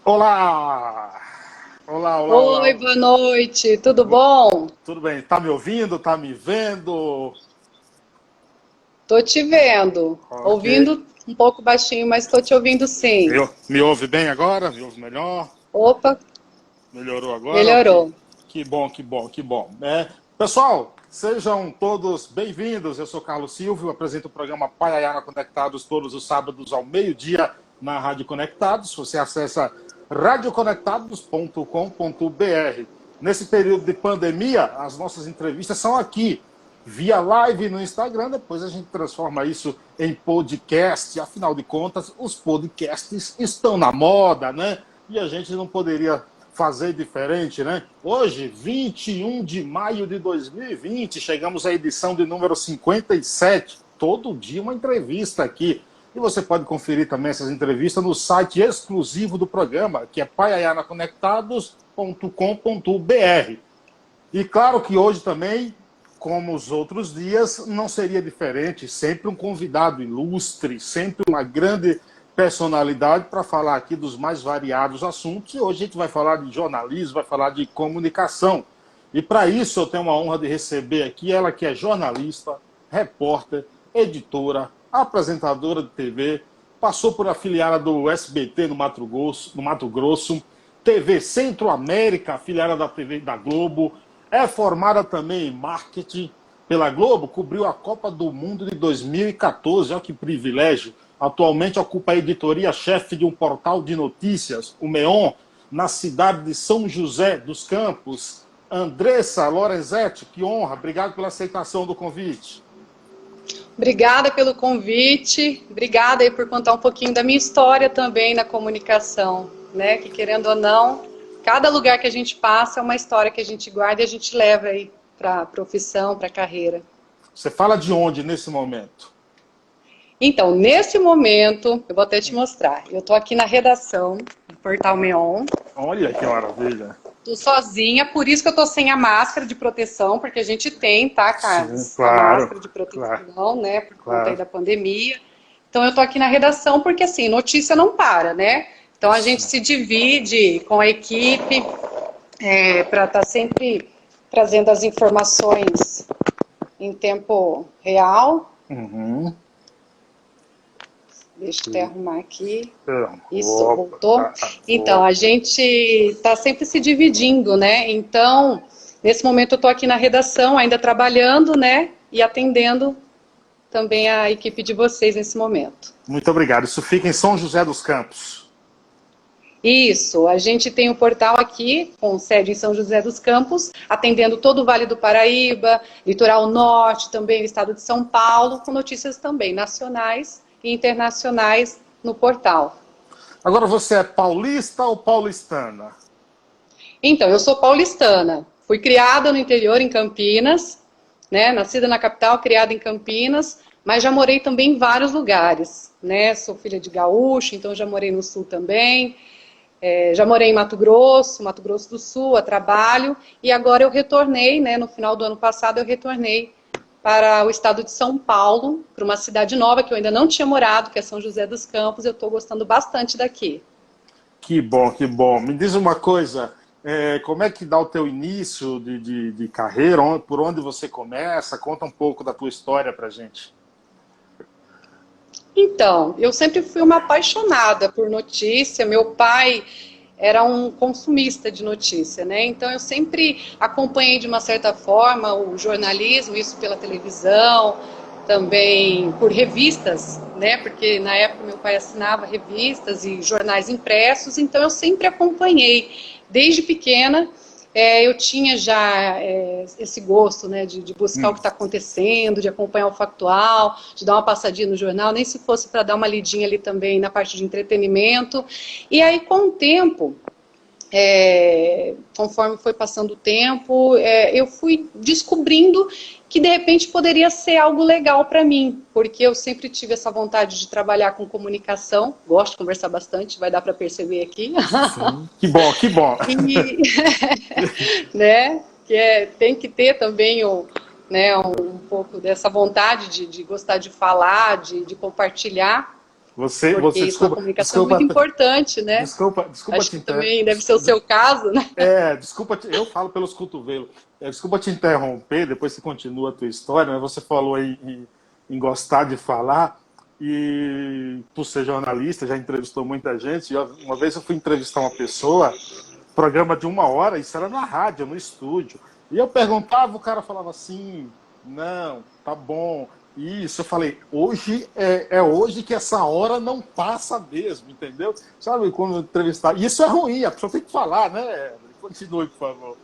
Olá! Olá, olá, Oi, olá. boa noite, tudo bom? Tudo bem? Tá me ouvindo? Tá me vendo? Tô te vendo, Ok. ouvindo um pouco baixinho, mas tô te ouvindo sim. Me ouve bem agora? Me ouve melhor? Opa, Melhorou agora? Ok. melhorou. Que bom, que bom, que bom. Pessoal, sejam todos bem-vindos. Eu sou Carlos Silvio, apresento o programa Paiaiana Conectados todos os sábados ao meio-dia na Rádio Conectados. Você acessa radioconectados.com.br. Nesse período de pandemia, as nossas entrevistas são aqui, via live no Instagram. Depois a gente transforma isso em podcast. Afinal de contas, os podcasts estão na moda, né? E a gente não poderia fazer diferente, né? Hoje, 21 de maio de 2020, chegamos à edição de número 57. Todo dia uma entrevista aqui. E você pode conferir também essas entrevistas no site exclusivo do programa, que é paiaianaconectados.com.br. E claro que hoje também, como os outros dias, não seria diferente. Sempre um convidado ilustre, sempre uma grande personalidade para falar aqui dos mais variados assuntos. E hoje a gente vai falar de jornalismo, vai falar de comunicação. E para isso eu tenho uma honra de receber aqui ela que é jornalista, repórter, editora, apresentadora de TV, passou por afiliada do SBT no Mato Grosso, TV Centro-América, afiliada da TV da Globo, é formada também em marketing pela Globo, cobriu a Copa do Mundo de 2014, olha que privilégio. Atualmente ocupa a editoria-chefe de um portal de notícias, o MEON, na cidade de São José dos Campos. Andressa Lorenzetti, que honra, obrigado pela aceitação do convite. Obrigada pelo convite, obrigada aí por contar um pouquinho da minha história também na comunicação, né? Que querendo ou não, cada lugar que a gente passa é uma história que a gente guarda e a gente leva aí para a profissão, para a carreira. Você fala de onde nesse momento? Então, nesse momento, eu vou até te mostrar. Eu estou aqui na redação do Portal Meon. Olha que maravilha. Tô sozinha, por isso que eu tô sem a máscara de proteção, porque a gente tem, tá, Sim, Carlos? A claro, máscara de claro, proteção, né, por conta aí claro. da pandemia. Então eu tô aqui na redação porque, assim, notícia não para, né? Então a gente Sim. se divide com a equipe para estar sempre trazendo as informações em tempo real. Uhum. Deixa eu até arrumar aqui. Isso, Opa, voltou. Então, a gente está sempre se dividindo, né? Então, nesse momento eu estou aqui na redação, ainda trabalhando, né? E atendendo também a equipe de vocês nesse momento. muito obrigado. Isso fica em São José dos Campos. Isso, a gente tem um portal aqui, com sede em São José dos Campos, atendendo todo o Vale do Paraíba, Litoral Norte, também o estado de São Paulo, com notícias também nacionais e internacionais no portal. Agora você é paulista ou paulistana? Então, eu sou paulistana. Fui criada no interior, em Campinas, né? Nascida na capital, criada em Campinas, mas já morei também em vários lugares, né? Sou filha de gaúcho, então já morei no sul também. Já morei em Mato Grosso do Sul, a trabalho, e agora eu retornei, né? No final do ano passado eu retornei para o estado de São Paulo, para uma cidade nova que eu ainda não tinha morado, que é São José dos Campos. Eu estou gostando bastante daqui. Que bom, que bom. Me diz uma coisa, como é que dá o teu início de carreira? Por onde você começa? Conta um pouco da tua história pra gente. Então, eu sempre fui uma apaixonada por notícia. Meu pai era um consumista de notícia, né? Então eu sempre acompanhei de uma certa forma o jornalismo, isso pela televisão, também por revistas, né? Porque na época meu pai assinava revistas e jornais impressos, então eu sempre acompanhei desde pequena. Eu tinha já esse gosto, né, de buscar o que está acontecendo, de acompanhar o factual, de dar uma passadinha no jornal, nem se fosse para dar uma lidinha ali também na parte de entretenimento. E aí, com o tempo, conforme foi passando o tempo, eu fui descobrindo que de repente poderia ser algo legal para mim, porque eu sempre tive essa vontade de trabalhar com comunicação, gosto de conversar bastante, vai dar para perceber aqui. Sim. Que bom, que bom. E, né, tem que ter também né, um pouco dessa vontade de gostar de falar, de compartilhar. Porque isso na comunicação é muito importante, né? Desculpa Acho que também deve ser o seu caso, né? Desculpa, eu falo pelos cotovelos. Desculpa te interromper, depois você continua a tua história, mas você falou aí em gostar de falar, e por ser jornalista, já entrevistou muita gente. Uma vez eu fui entrevistar uma pessoa, programa de 1 hora, isso era na rádio, no estúdio. E eu perguntava, o cara falava assim, não, tá bom. Isso, eu falei, hoje é hoje que essa hora não passa mesmo, entendeu? Sabe, quando eu entrevistar. E isso é ruim, a pessoa tem que falar, né? Continue, por favor.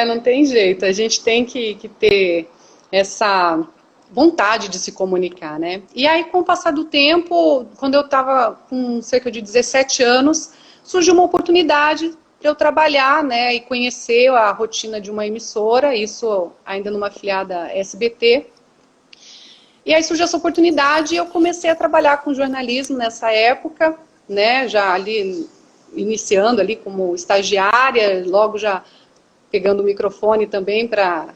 Não tem jeito, a gente tem que ter essa vontade de se comunicar, né? E aí, com o passar do tempo, quando eu estava com cerca de 17 anos, surgiu uma oportunidade para eu trabalhar, né, e conhecer a rotina de uma emissora, isso ainda numa afiliada SBT. E aí surgiu essa oportunidade e eu comecei a trabalhar com jornalismo nessa época, né, já ali iniciando ali como estagiária, logo já pegando o microfone também para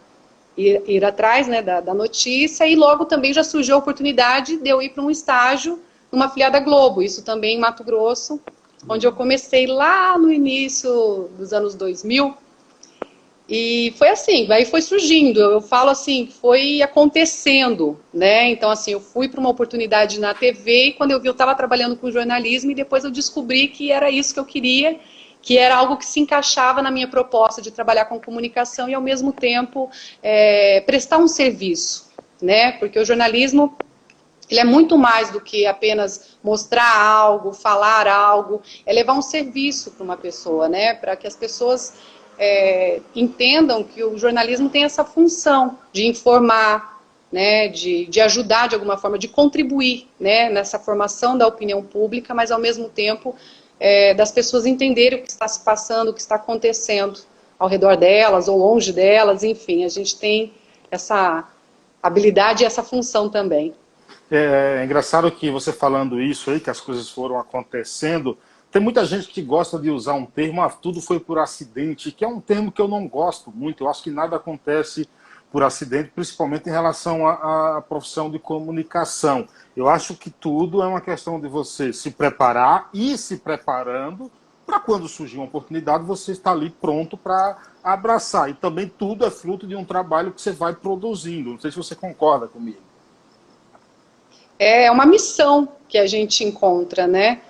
ir atrás, né, da notícia, e logo também já surgiu a oportunidade de eu ir para um estágio numa afiliada Globo, isso também em Mato Grosso, onde eu comecei lá no início dos anos 2000, e foi assim, aí foi surgindo, eu falo assim, foi acontecendo, né, então assim, eu fui para uma oportunidade na TV, e quando eu vi, eu estava trabalhando com jornalismo, e depois eu descobri que era isso que eu queria, que era algo que se encaixava na minha proposta de trabalhar com comunicação e, ao mesmo tempo, prestar um serviço, né, porque o jornalismo, ele é muito mais do que apenas mostrar algo, falar algo, é levar um serviço para uma pessoa, né, para que as pessoas entendam que o jornalismo tem essa função de informar, né, de ajudar de alguma forma, de contribuir, né, nessa formação da opinião pública, mas ao mesmo tempo das pessoas entenderem o que está se passando, o que está acontecendo ao redor delas ou longe delas, enfim, a gente tem essa habilidade e essa função também. É engraçado que você falando isso aí, que as coisas foram acontecendo, tem muita gente que gosta de usar um termo, tudo foi por acidente, que é um termo que eu não gosto muito. Eu acho que nada acontece por acidente, principalmente em relação à profissão de comunicação. Eu acho que tudo é uma questão de você se preparar e se preparando para quando surgir uma oportunidade você estar ali pronto para abraçar. E também tudo é fruto de um trabalho que você vai produzindo. Não sei se você concorda comigo. É uma missão que a gente encontra, né?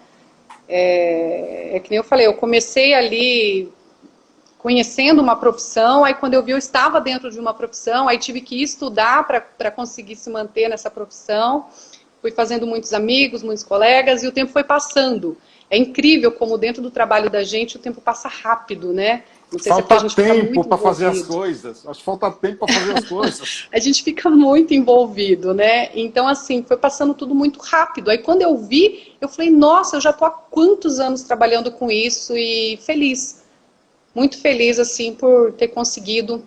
Que nem eu falei, eu comecei ali conhecendo uma profissão, aí quando eu vi eu estava dentro de uma profissão, aí tive que estudar para conseguir se manter nessa profissão, fui fazendo muitos amigos, muitos colegas, e o tempo foi passando. É incrível como dentro do trabalho da gente o tempo passa rápido, né? Não sei se é porque a gente fica muito tempo para fazer as coisas. Acho que falta tempo para fazer as coisas. A gente fica muito envolvido, né? Então, assim, foi passando tudo muito rápido. Aí, quando eu vi, eu falei, nossa, eu já estou há quantos anos trabalhando com isso e feliz. Muito feliz, assim, por ter conseguido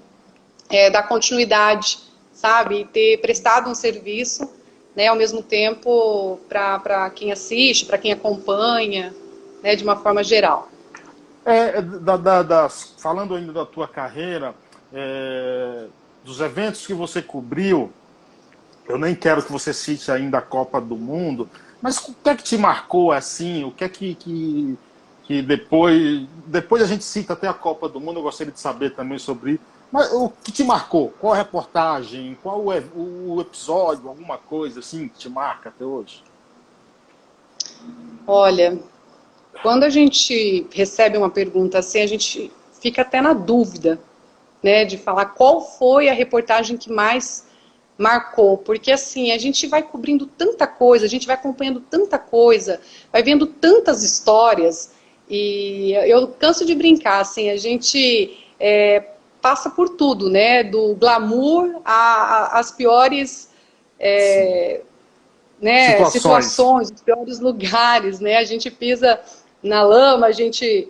dar continuidade, sabe? E ter prestado um serviço, né, ao mesmo tempo, para quem assiste, para quem acompanha, né, de uma forma geral. Falando ainda da tua carreira, dos eventos que você cobriu, eu nem quero que você cite ainda a Copa do Mundo, mas o que é que te marcou assim? O que é que depois a gente cita até a Copa do Mundo, eu gostaria de saber também sobre isso. Mas o que te marcou? Qual a reportagem? Qual o episódio? Alguma coisa assim que te marca até hoje? Olha, quando a gente recebe uma pergunta assim, a gente fica até na dúvida, né, de falar qual foi a reportagem que mais marcou, porque assim, a gente vai cobrindo tanta coisa, a gente vai acompanhando tanta coisa, vai vendo tantas histórias, e eu canso de brincar, assim, a gente passa por tudo, né, do glamour às piores né, situações, os piores lugares, né, a gente pisa na lama, a gente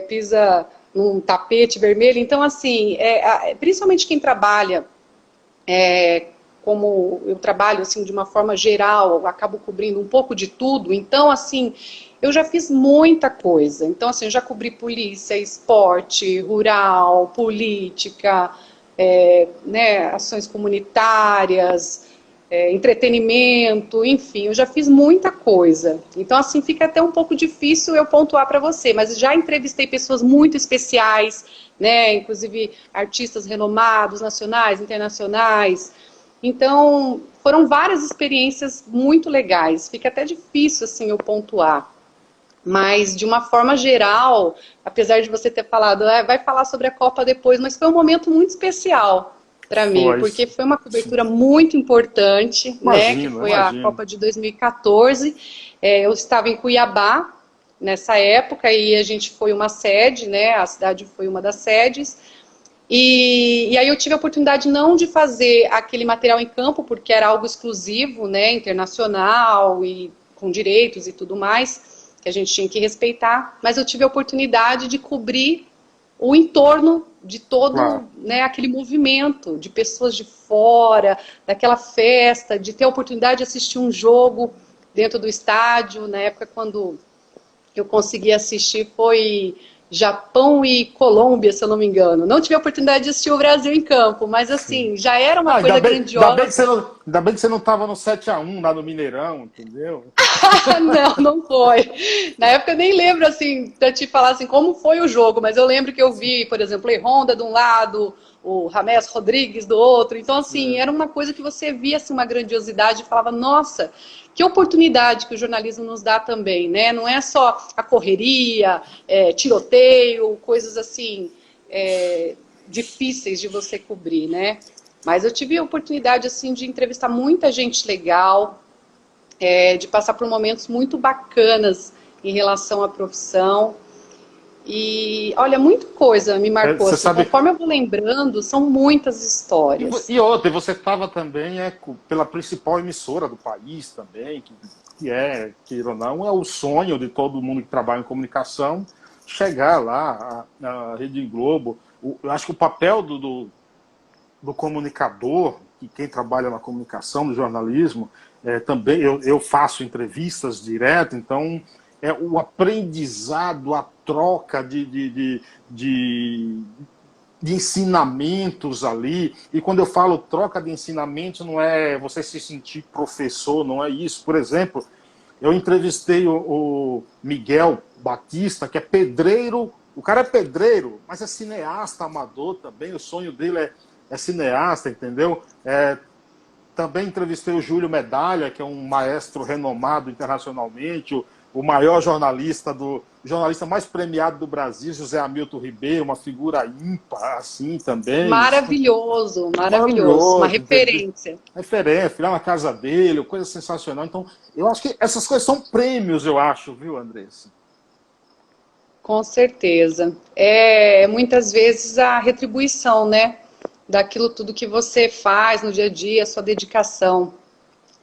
pisa num tapete vermelho, então assim, principalmente quem trabalha como eu trabalho assim de uma forma geral, eu acabo cobrindo um pouco de tudo, então assim, eu já fiz muita coisa, então assim, eu já cobri polícia, esporte, rural, política, né, ações comunitárias, entretenimento, enfim, eu já fiz muita coisa. Então, assim, fica até um pouco difícil eu pontuar para você, mas já entrevistei pessoas muito especiais, né? Inclusive artistas renomados, nacionais, internacionais. Então, foram várias experiências muito legais. Fica até difícil, assim, eu pontuar. Mas, de uma forma geral, apesar de você ter falado, vai falar sobre a Copa depois, mas foi um momento muito especial para mim, Foi. porque foi uma cobertura muito importante, né, que Imagino, foi a imagino. Copa de 2014. Eu estava em Cuiabá nessa época e a gente foi uma sede, né, a cidade foi uma das sedes. E aí eu tive a oportunidade não de fazer aquele material em campo, porque era algo exclusivo, né, internacional e com direitos e tudo mais, que a gente tinha que respeitar, mas eu tive a oportunidade de cobrir o entorno de todo, Claro. né, aquele movimento de pessoas de fora, daquela festa, de ter a oportunidade de assistir um jogo dentro do estádio. Na época, quando eu consegui assistir, foi Japão e Colômbia, se eu não me engano. Não tive a oportunidade de assistir o Brasil em campo, mas Sim. assim, já era uma Ah, coisa grandiosa. ainda bem que você não estava no 7-1 lá no Mineirão, entendeu? Não, não foi. Na época eu nem lembro assim, para te falar assim como foi o jogo, mas eu lembro que eu vi, por exemplo, o Honda de um lado, o James Rodrigues do outro. Então assim, É. era uma coisa que você via assim uma grandiosidade e falava, nossa, que oportunidade que o jornalismo nos dá também, né? Não é só a correria, tiroteio, coisas assim difíceis de você cobrir, né? Mas eu tive a oportunidade assim de entrevistar muita gente legal, de passar por momentos muito bacanas em relação à profissão. E, olha, muita coisa me marcou, Você assim, sabe. conforme eu vou lembrando, são muitas histórias. E outra, você estava também pela principal emissora do país também, que é, queira ou não, é o sonho de todo mundo que trabalha em comunicação, chegar lá, a Rede Globo. Eu acho que o papel do comunicador, e quem trabalha na comunicação, no jornalismo, também eu faço entrevistas direto, então é o aprendizado, a troca de ensinamentos ali. E quando eu falo troca de ensinamentos, não é você se sentir professor, não é isso. Por exemplo, eu entrevistei o Miguel Batista, que é pedreiro. O cara é pedreiro, mas é cineasta amador também. O sonho dele é cineasta, entendeu? Também entrevistei o Júlio Medalha, que é um maestro renomado internacionalmente, o maior jornalista mais premiado do Brasil, José Hamilton Ribeiro, uma figura ímpar, assim, também. Maravilhoso, maravilhoso, uma Maravilhoso, entendeu? referência. Referência, fui lá na casa dele, coisa sensacional. Então, eu acho que essas coisas são prêmios, eu acho, viu, Andressa? Com certeza. Muitas vezes a retribuição, né? Daquilo tudo que você faz no dia a dia, a sua dedicação.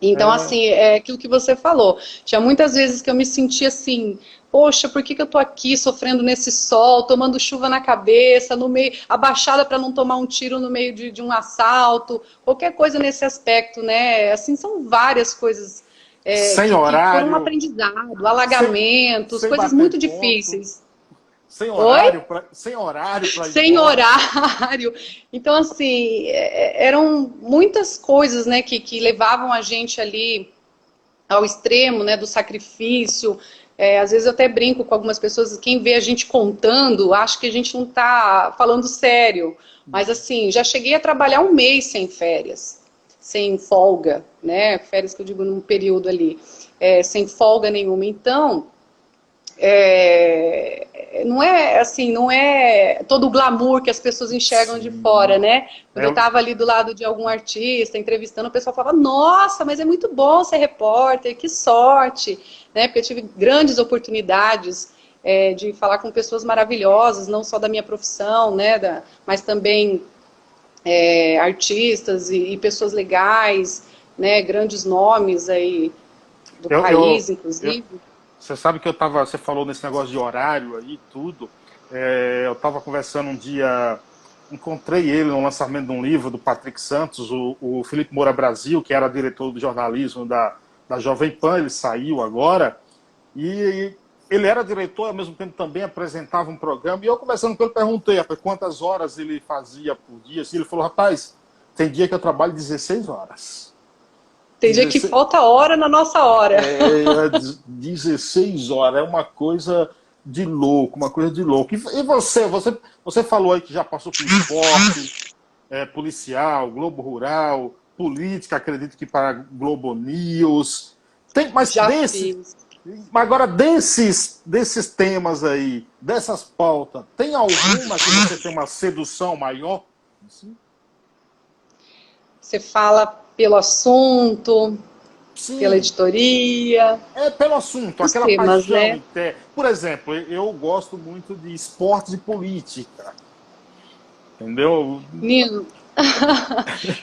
Então, É, assim, é aquilo que você falou. Tinha muitas vezes que eu me sentia assim, poxa, por que que eu tô aqui sofrendo nesse sol, tomando chuva na cabeça, no meio, abaixada para não tomar um tiro no meio de um assalto, qualquer coisa nesse aspecto, né? Assim, são várias coisas sem que foram um horário, aprendizado, sem, alagamentos, sem coisas bater muito ponto, difíceis. sem Oi? horário para ir Sem embora. horário. Então, assim, eram muitas coisas, né, que levavam a gente ali ao extremo, né, do sacrifício. Às vezes eu até brinco com algumas pessoas, quem vê a gente contando, acha que a gente não está falando sério. Mas assim, já cheguei a trabalhar um mês sem férias, sem folga, né? Férias que eu digo num período ali, sem folga nenhuma. Então, não é assim, não é todo o glamour que as pessoas enxergam de fora, Sim. né? Quando eu É, estava ali do lado de algum artista, entrevistando, o pessoal falava, nossa, mas é muito bom ser repórter, que sorte, né? Porque eu tive grandes oportunidades de falar com pessoas maravilhosas, não só da minha profissão, né? Mas também artistas e pessoas legais, né? Grandes nomes aí do eu, país, eu, eu, inclusive. Você sabe que você falou nesse negócio de horário aí, tudo. Eu estava conversando um dia, encontrei ele no lançamento de um livro do Patrick Santos, o Felipe Moura Brasil, que era diretor de jornalismo da Jovem Pan, ele saiu agora, e ele era diretor, ao mesmo tempo também apresentava um programa, e eu conversando com ele, perguntei quantas horas ele fazia por dia, assim, ele falou, rapaz, tem dia que eu trabalho 16 horas. Tem dia que falta hora na nossa hora. 16 horas, é uma coisa de louco, uma coisa de louco. E você falou aí que já passou por esporte, policial, Globo Rural, política, acredito que para Globo News. Mas agora, desses temas aí, dessas pautas, tem alguma que você tem uma sedução maior? Sim. Você fala pelo assunto, Sim. Pela editoria. Pelo assunto, aquela temas, paixão. né? Por exemplo, eu gosto muito de esportes e política. Entendeu? Nino,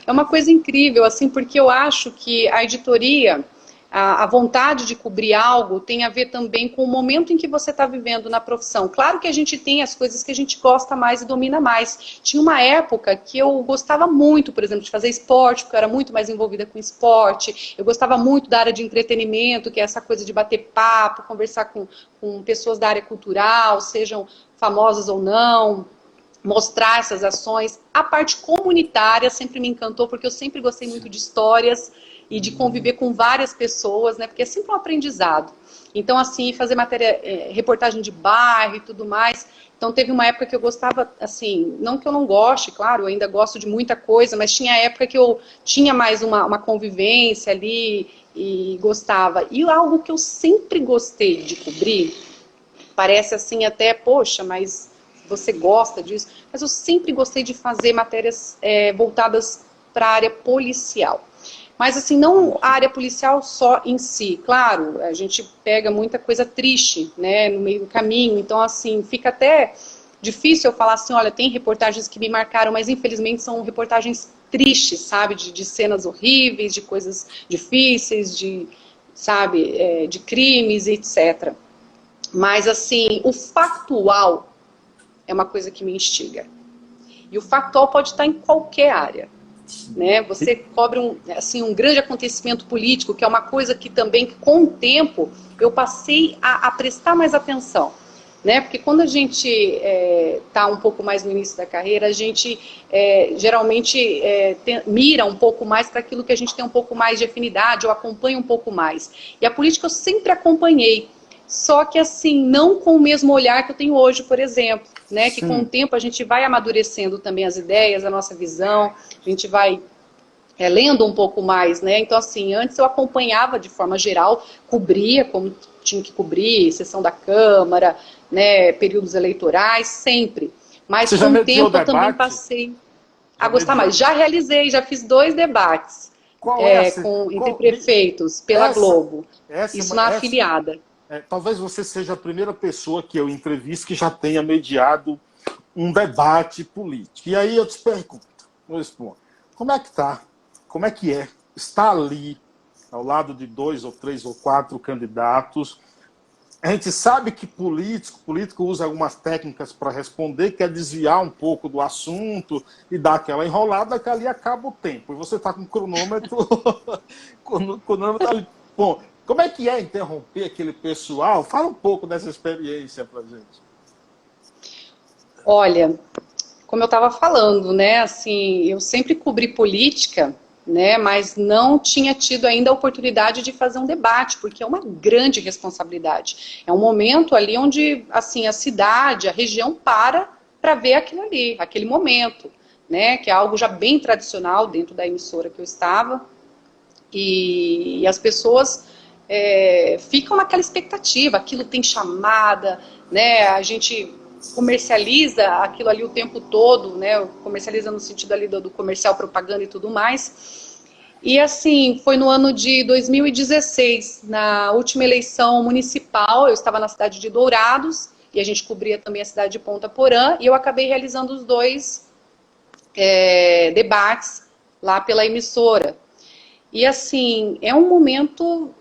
é uma coisa incrível, assim, porque eu acho que a editoria, a vontade de cobrir algo tem a ver também com o momento em que você está vivendo na profissão. Claro que a gente tem as coisas que a gente gosta mais e domina mais. Tinha uma época que eu gostava muito, por exemplo, de fazer esporte, porque eu era muito mais envolvida com esporte. Eu gostava muito da área de entretenimento, que é essa coisa de bater papo, conversar com pessoas da área cultural, sejam famosas ou não, mostrar essas ações. A parte comunitária sempre me encantou, porque eu sempre gostei muito de histórias e de conviver com várias pessoas, né? Porque é sempre um aprendizado. Então, assim, fazer reportagem de bairro e tudo mais. Então, teve uma época que eu gostava, assim, não que eu não goste, claro, eu ainda gosto de muita coisa, mas tinha época que eu tinha mais uma convivência ali e gostava. E algo que eu sempre gostei de cobrir, parece assim até, poxa, mas você gosta disso? Mas eu sempre gostei de fazer matérias voltadas para a área policial. Mas assim, não a área policial só em si. Claro, a gente pega muita coisa triste, né, no meio do caminho. Então, assim, fica até difícil eu falar assim, olha, tem reportagens que me marcaram, mas infelizmente são reportagens tristes, sabe? De cenas horríveis, de coisas difíceis, sabe, de crimes, etc. Mas, assim, o factual é uma coisa que me instiga. E o factual pode estar em qualquer área. Né? Você cobre um grande acontecimento político, que é uma coisa que também, com o tempo, eu passei a prestar mais atenção. Né? Porque quando a gente está um pouco mais no início da carreira, a gente geralmente mira um pouco mais para aquilo que a gente tem um pouco mais de afinidade, ou acompanha um pouco mais. E a política eu sempre acompanhei. Só que assim, não com o mesmo olhar que eu tenho hoje, por exemplo, né? Que com o tempo a gente vai amadurecendo também as ideias, a nossa visão, a gente vai lendo um pouco mais, né? Então assim, antes eu acompanhava de forma geral, cobria como tinha que cobrir, sessão da Câmara, né? Períodos eleitorais, sempre. Mas com o tempo eu também passei a gostar mais. Já realizei, já fiz 2 debates entre prefeitos pela Globo. Isso na afiliada. Talvez você seja a primeira pessoa que eu entrevisto que já tenha mediado um debate político. E aí eu te pergunto, como é que tá? Como é que é estar ali, ao lado de 2 ou 3 ou 4 candidatos? A gente sabe que político usa algumas técnicas para responder, quer desviar um pouco do assunto e dar aquela enrolada que ali acaba o tempo. E você está com o cronômetro, o cronômetro ali. Bom, como é que é interromper aquele pessoal? Fala um pouco dessa experiência pra gente. Olha, como eu estava falando, né, assim, eu sempre cobri política, né, mas não tinha tido ainda a oportunidade de fazer um debate, porque é uma grande responsabilidade. É um momento ali onde, assim, a cidade, a região para ver aquilo ali, aquele momento, né, que é algo já bem tradicional dentro da emissora que eu estava, e as pessoas ficam naquela expectativa, aquilo tem chamada, né, a gente comercializa aquilo ali o tempo todo, né, comercializa no sentido ali do comercial, propaganda e tudo mais. E assim, foi no ano de 2016, na última eleição municipal, eu estava na cidade de Dourados, e a gente cobria também a cidade de Ponta Porã, e eu acabei realizando os 2 debates lá pela emissora. E assim, é um momento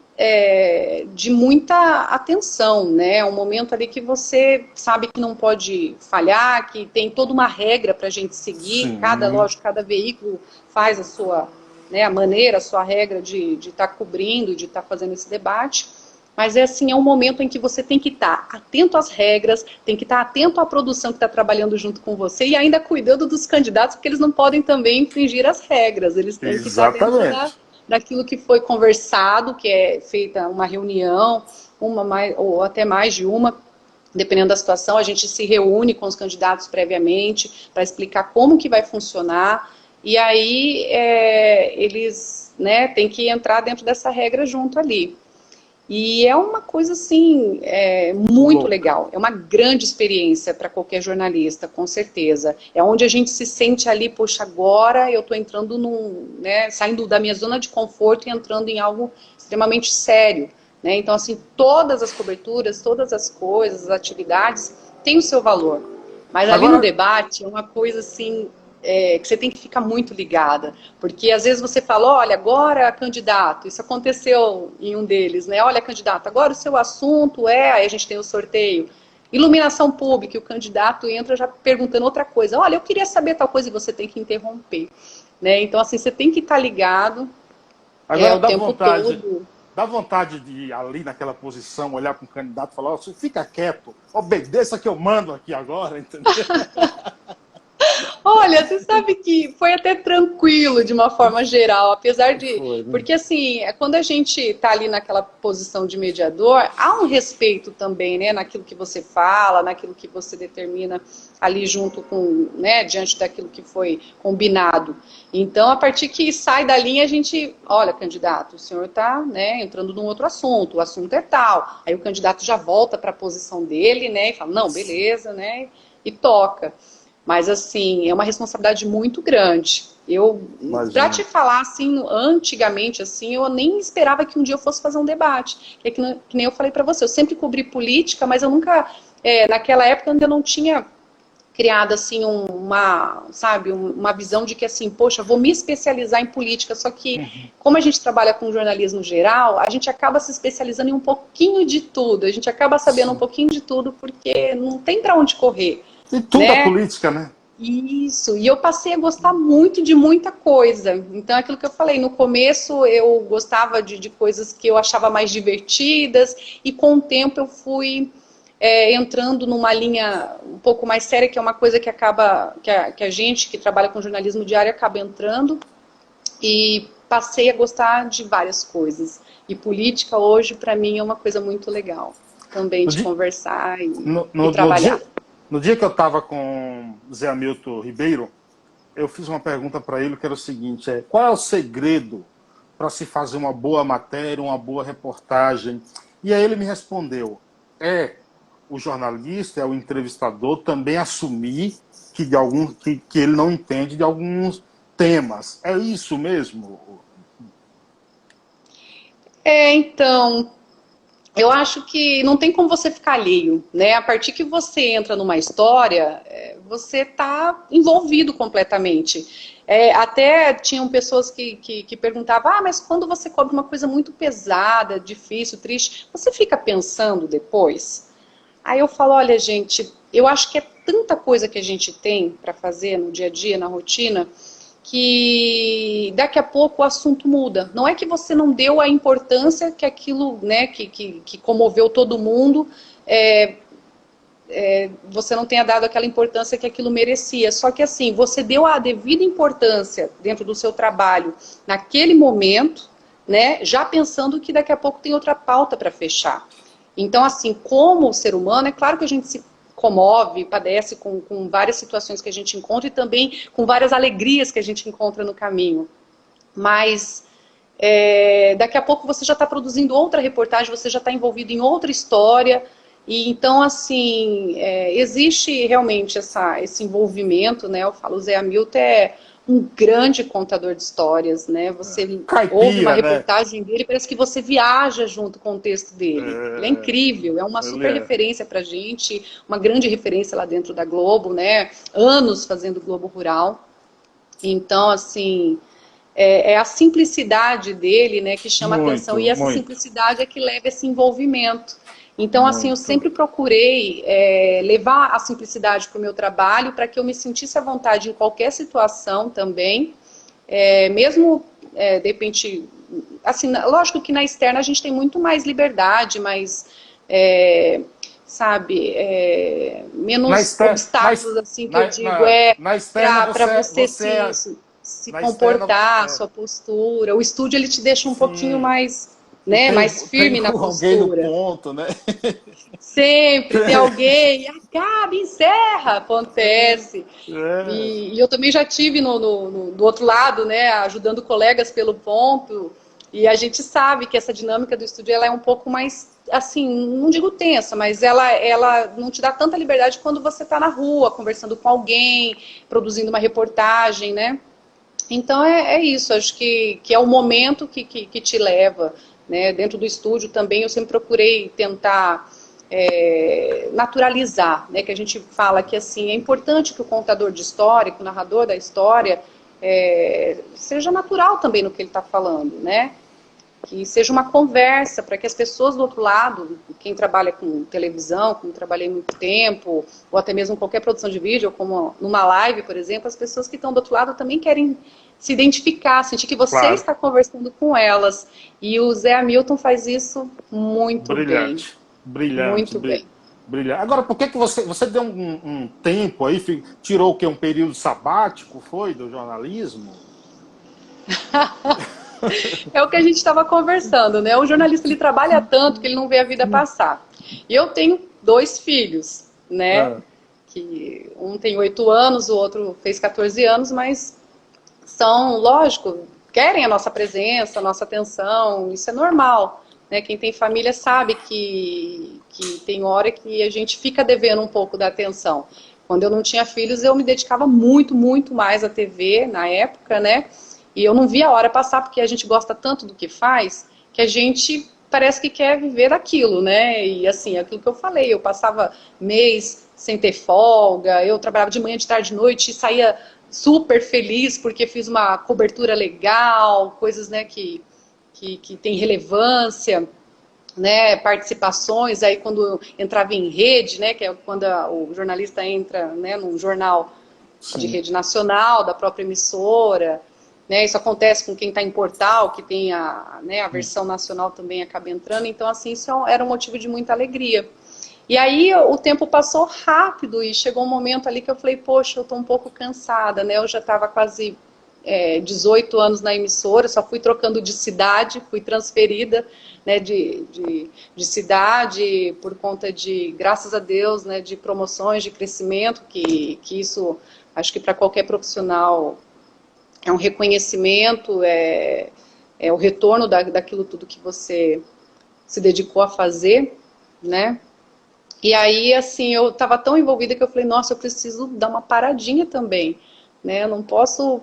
de muita atenção, né? É um momento ali que você sabe que não pode falhar, que tem toda uma regra para a gente seguir. Lógico, cada veículo faz a sua, né, a maneira, a sua regra de estar cobrindo, de estar fazendo esse debate. Mas é um momento em que você tem que estar atento às regras, tem que estar atento à produção que está trabalhando junto com você e ainda cuidando dos candidatos, porque eles não podem também infringir as regras, eles têm que estar dentro daquilo que foi conversado, que é feita uma reunião, uma mais, ou até mais de uma, dependendo da situação, a gente se reúne com os candidatos previamente para explicar como que vai funcionar, e aí eles, né, têm que entrar dentro dessa regra junto ali. E é uma coisa, assim, muito legal. É uma grande experiência para qualquer jornalista, com certeza. É onde a gente se sente ali, poxa, agora eu estou entrando saindo da minha zona de conforto e entrando em algo extremamente sério, né? Então, assim, todas as coberturas, todas as coisas, as atividades, têm o seu valor. Mas ali no debate é uma coisa, assim, que você tem que ficar muito ligada, porque às vezes você fala, olha, agora candidato, isso aconteceu em um deles, né? Olha, candidato, agora o seu assunto aí a gente tem o sorteio, iluminação pública, e o candidato entra já perguntando outra coisa, olha, eu queria saber tal coisa e você tem que interromper, né? Então, assim, você tem que estar ligado Agora, o tempo todo. Dá vontade de ir ali naquela posição, olhar para um candidato e falar, você fica quieto, obedeça que eu mando aqui agora, entendeu? Olha, você sabe que foi até tranquilo de uma forma geral, apesar de... Foi, né? Porque assim, quando a gente está ali naquela posição de mediador, há um respeito também, né, naquilo que você fala, naquilo que você determina ali junto com, né, diante daquilo que foi combinado. Então, a partir que sai da linha, a gente, olha, candidato, o senhor está, né, entrando num outro assunto, o assunto é tal. Aí o candidato já volta para a posição dele, né, e fala, não, beleza, né, e toca. Mas, assim, é uma responsabilidade muito grande. Pra te falar, assim, antigamente, assim, eu nem esperava que um dia eu fosse fazer um debate. Que nem eu falei pra você, eu sempre cobri política, mas eu nunca, naquela época, eu ainda não tinha criado, assim, uma visão de que, assim, poxa, vou me especializar em política. Só que, como a gente trabalha com jornalismo geral, a gente acaba se especializando em um pouquinho de tudo. A gente acaba sabendo um pouquinho de tudo, porque não tem pra onde correr. E tudo Né? é política, né? Isso, e eu passei a gostar muito de muita coisa. Então, aquilo que eu falei, no começo eu gostava de coisas que eu achava mais divertidas, e com o tempo eu fui entrando numa linha um pouco mais séria, que é uma coisa que acaba, que a gente que trabalha com jornalismo diário acaba entrando, e passei a gostar de várias coisas. E política hoje, para mim, é uma coisa muito legal, também de conversar e trabalhar. No dia que eu estava com Zé Hamilton Ribeiro, eu fiz uma pergunta para ele que era o seguinte, qual é o segredo para se fazer uma boa matéria, uma boa reportagem? E aí ele me respondeu, o jornalista, o entrevistador também assumir que ele não entende de alguns temas. É isso mesmo? Então... Eu acho que não tem como você ficar alheio, né? A partir que você entra numa história, você está envolvido completamente. Até tinham pessoas que perguntavam, mas quando você cobre uma coisa muito pesada, difícil, triste, você fica pensando depois? Aí eu falo, olha, gente, eu acho que é tanta coisa que a gente tem para fazer no dia a dia, na rotina, que daqui a pouco o assunto muda. Não é que você não deu a importância que aquilo, né, que comoveu todo mundo, você não tenha dado aquela importância que aquilo merecia. Só que assim, você deu a devida importância dentro do seu trabalho naquele momento, né, já pensando que daqui a pouco tem outra pauta para fechar. Então, assim, como ser humano, é claro que a gente se comove, padece com várias situações que a gente encontra e também com várias alegrias que a gente encontra no caminho. Mas daqui a pouco você já está produzindo outra reportagem, você já está envolvido em outra história. E então, assim, existe realmente esse envolvimento, né? Eu falo, o Zé Hamilton é um grande contador de histórias, né? Você ouve uma reportagem dele, parece que você viaja junto com o texto dele. Ele é incrível, é uma super referência pra gente, uma grande referência lá dentro da Globo, né? Anos fazendo Globo Rural. Então, assim, é a simplicidade dele, né, que chama atenção, e essa simplicidade é que leva esse envolvimento. Então, assim, eu sempre procurei levar a simplicidade para o meu trabalho, para que eu me sentisse à vontade em qualquer situação também, mesmo, de repente, assim, lógico que na externa a gente tem muito mais liberdade, mas, sabe, menos obstáculos, assim, que eu digo, na externa para você você se... se Na externa, comportar, sua postura. O estúdio ele te deixa um pouquinho sim, mais, né, mais firme tem na alguém no postura. ponto, né? Sempre tem alguém, acaba, encerra, acontece. É, E eu também já tive do outro lado, né, ajudando colegas pelo ponto, e a gente sabe que essa dinâmica do estúdio ela é um pouco mais, assim, não digo tensa, mas ela não te dá tanta liberdade quando você está na rua, conversando com alguém, produzindo uma reportagem, né? Então é isso, acho que é o momento que te leva, né? Dentro do estúdio também eu sempre procurei tentar naturalizar, né? Que a gente fala que assim é importante que o contador de história, que o narrador da história seja natural também no que ele está falando, né? Que seja uma conversa para que as pessoas do outro lado, quem trabalha com televisão, como trabalhei muito tempo, ou até mesmo qualquer produção de vídeo, como numa live, por exemplo, as pessoas que estão do outro lado também querem se identificar, sentir que você claro, está conversando com elas. E o Zé Hamilton faz isso muito bem, brilhante, brilhante, muito bem. brilhante. Agora, por que que você deu um tempo aí, tirou o quê? Um período sabático, foi, do jornalismo? É o que a gente estava conversando, né? O jornalista ele trabalha tanto que ele não vê a vida passar. E eu tenho dois filhos, né? Ah, Que um tem 8 anos, o outro fez 14 anos, mas são, lógico, querem a nossa presença, a nossa atenção, isso é normal. Né? Quem tem família sabe que tem hora que a gente fica devendo um pouco da atenção. Quando eu não tinha filhos, eu me dedicava muito, muito mais à TV na época, né? E eu não via a hora passar, porque a gente gosta tanto do que faz, que a gente parece que quer viver daquilo, né? E assim, aquilo que eu falei, eu passava mês sem ter folga, eu trabalhava de manhã, de tarde, de noite, e saía super feliz porque fiz uma cobertura legal, coisas, né, que tem relevância, né, participações, aí quando entrava em rede, né, que é quando o jornalista entra, né, num jornal de sim. rede nacional, da própria emissora, né, isso acontece com quem está em portal, que tem a versão nacional também acaba entrando, então assim, isso era um motivo de muita alegria. E aí o tempo passou rápido e chegou um momento ali que eu falei, poxa, eu estou um pouco cansada, né? Eu já estava quase 18 anos na emissora, só fui trocando de cidade, fui transferida, né, de cidade por conta de, graças a Deus, né, de promoções, de crescimento, que isso, acho que para qualquer profissional é um reconhecimento, é o retorno daquilo tudo que você se dedicou a fazer, né? E aí, assim, eu estava tão envolvida que eu falei, nossa, eu preciso dar uma paradinha também, né? Eu não posso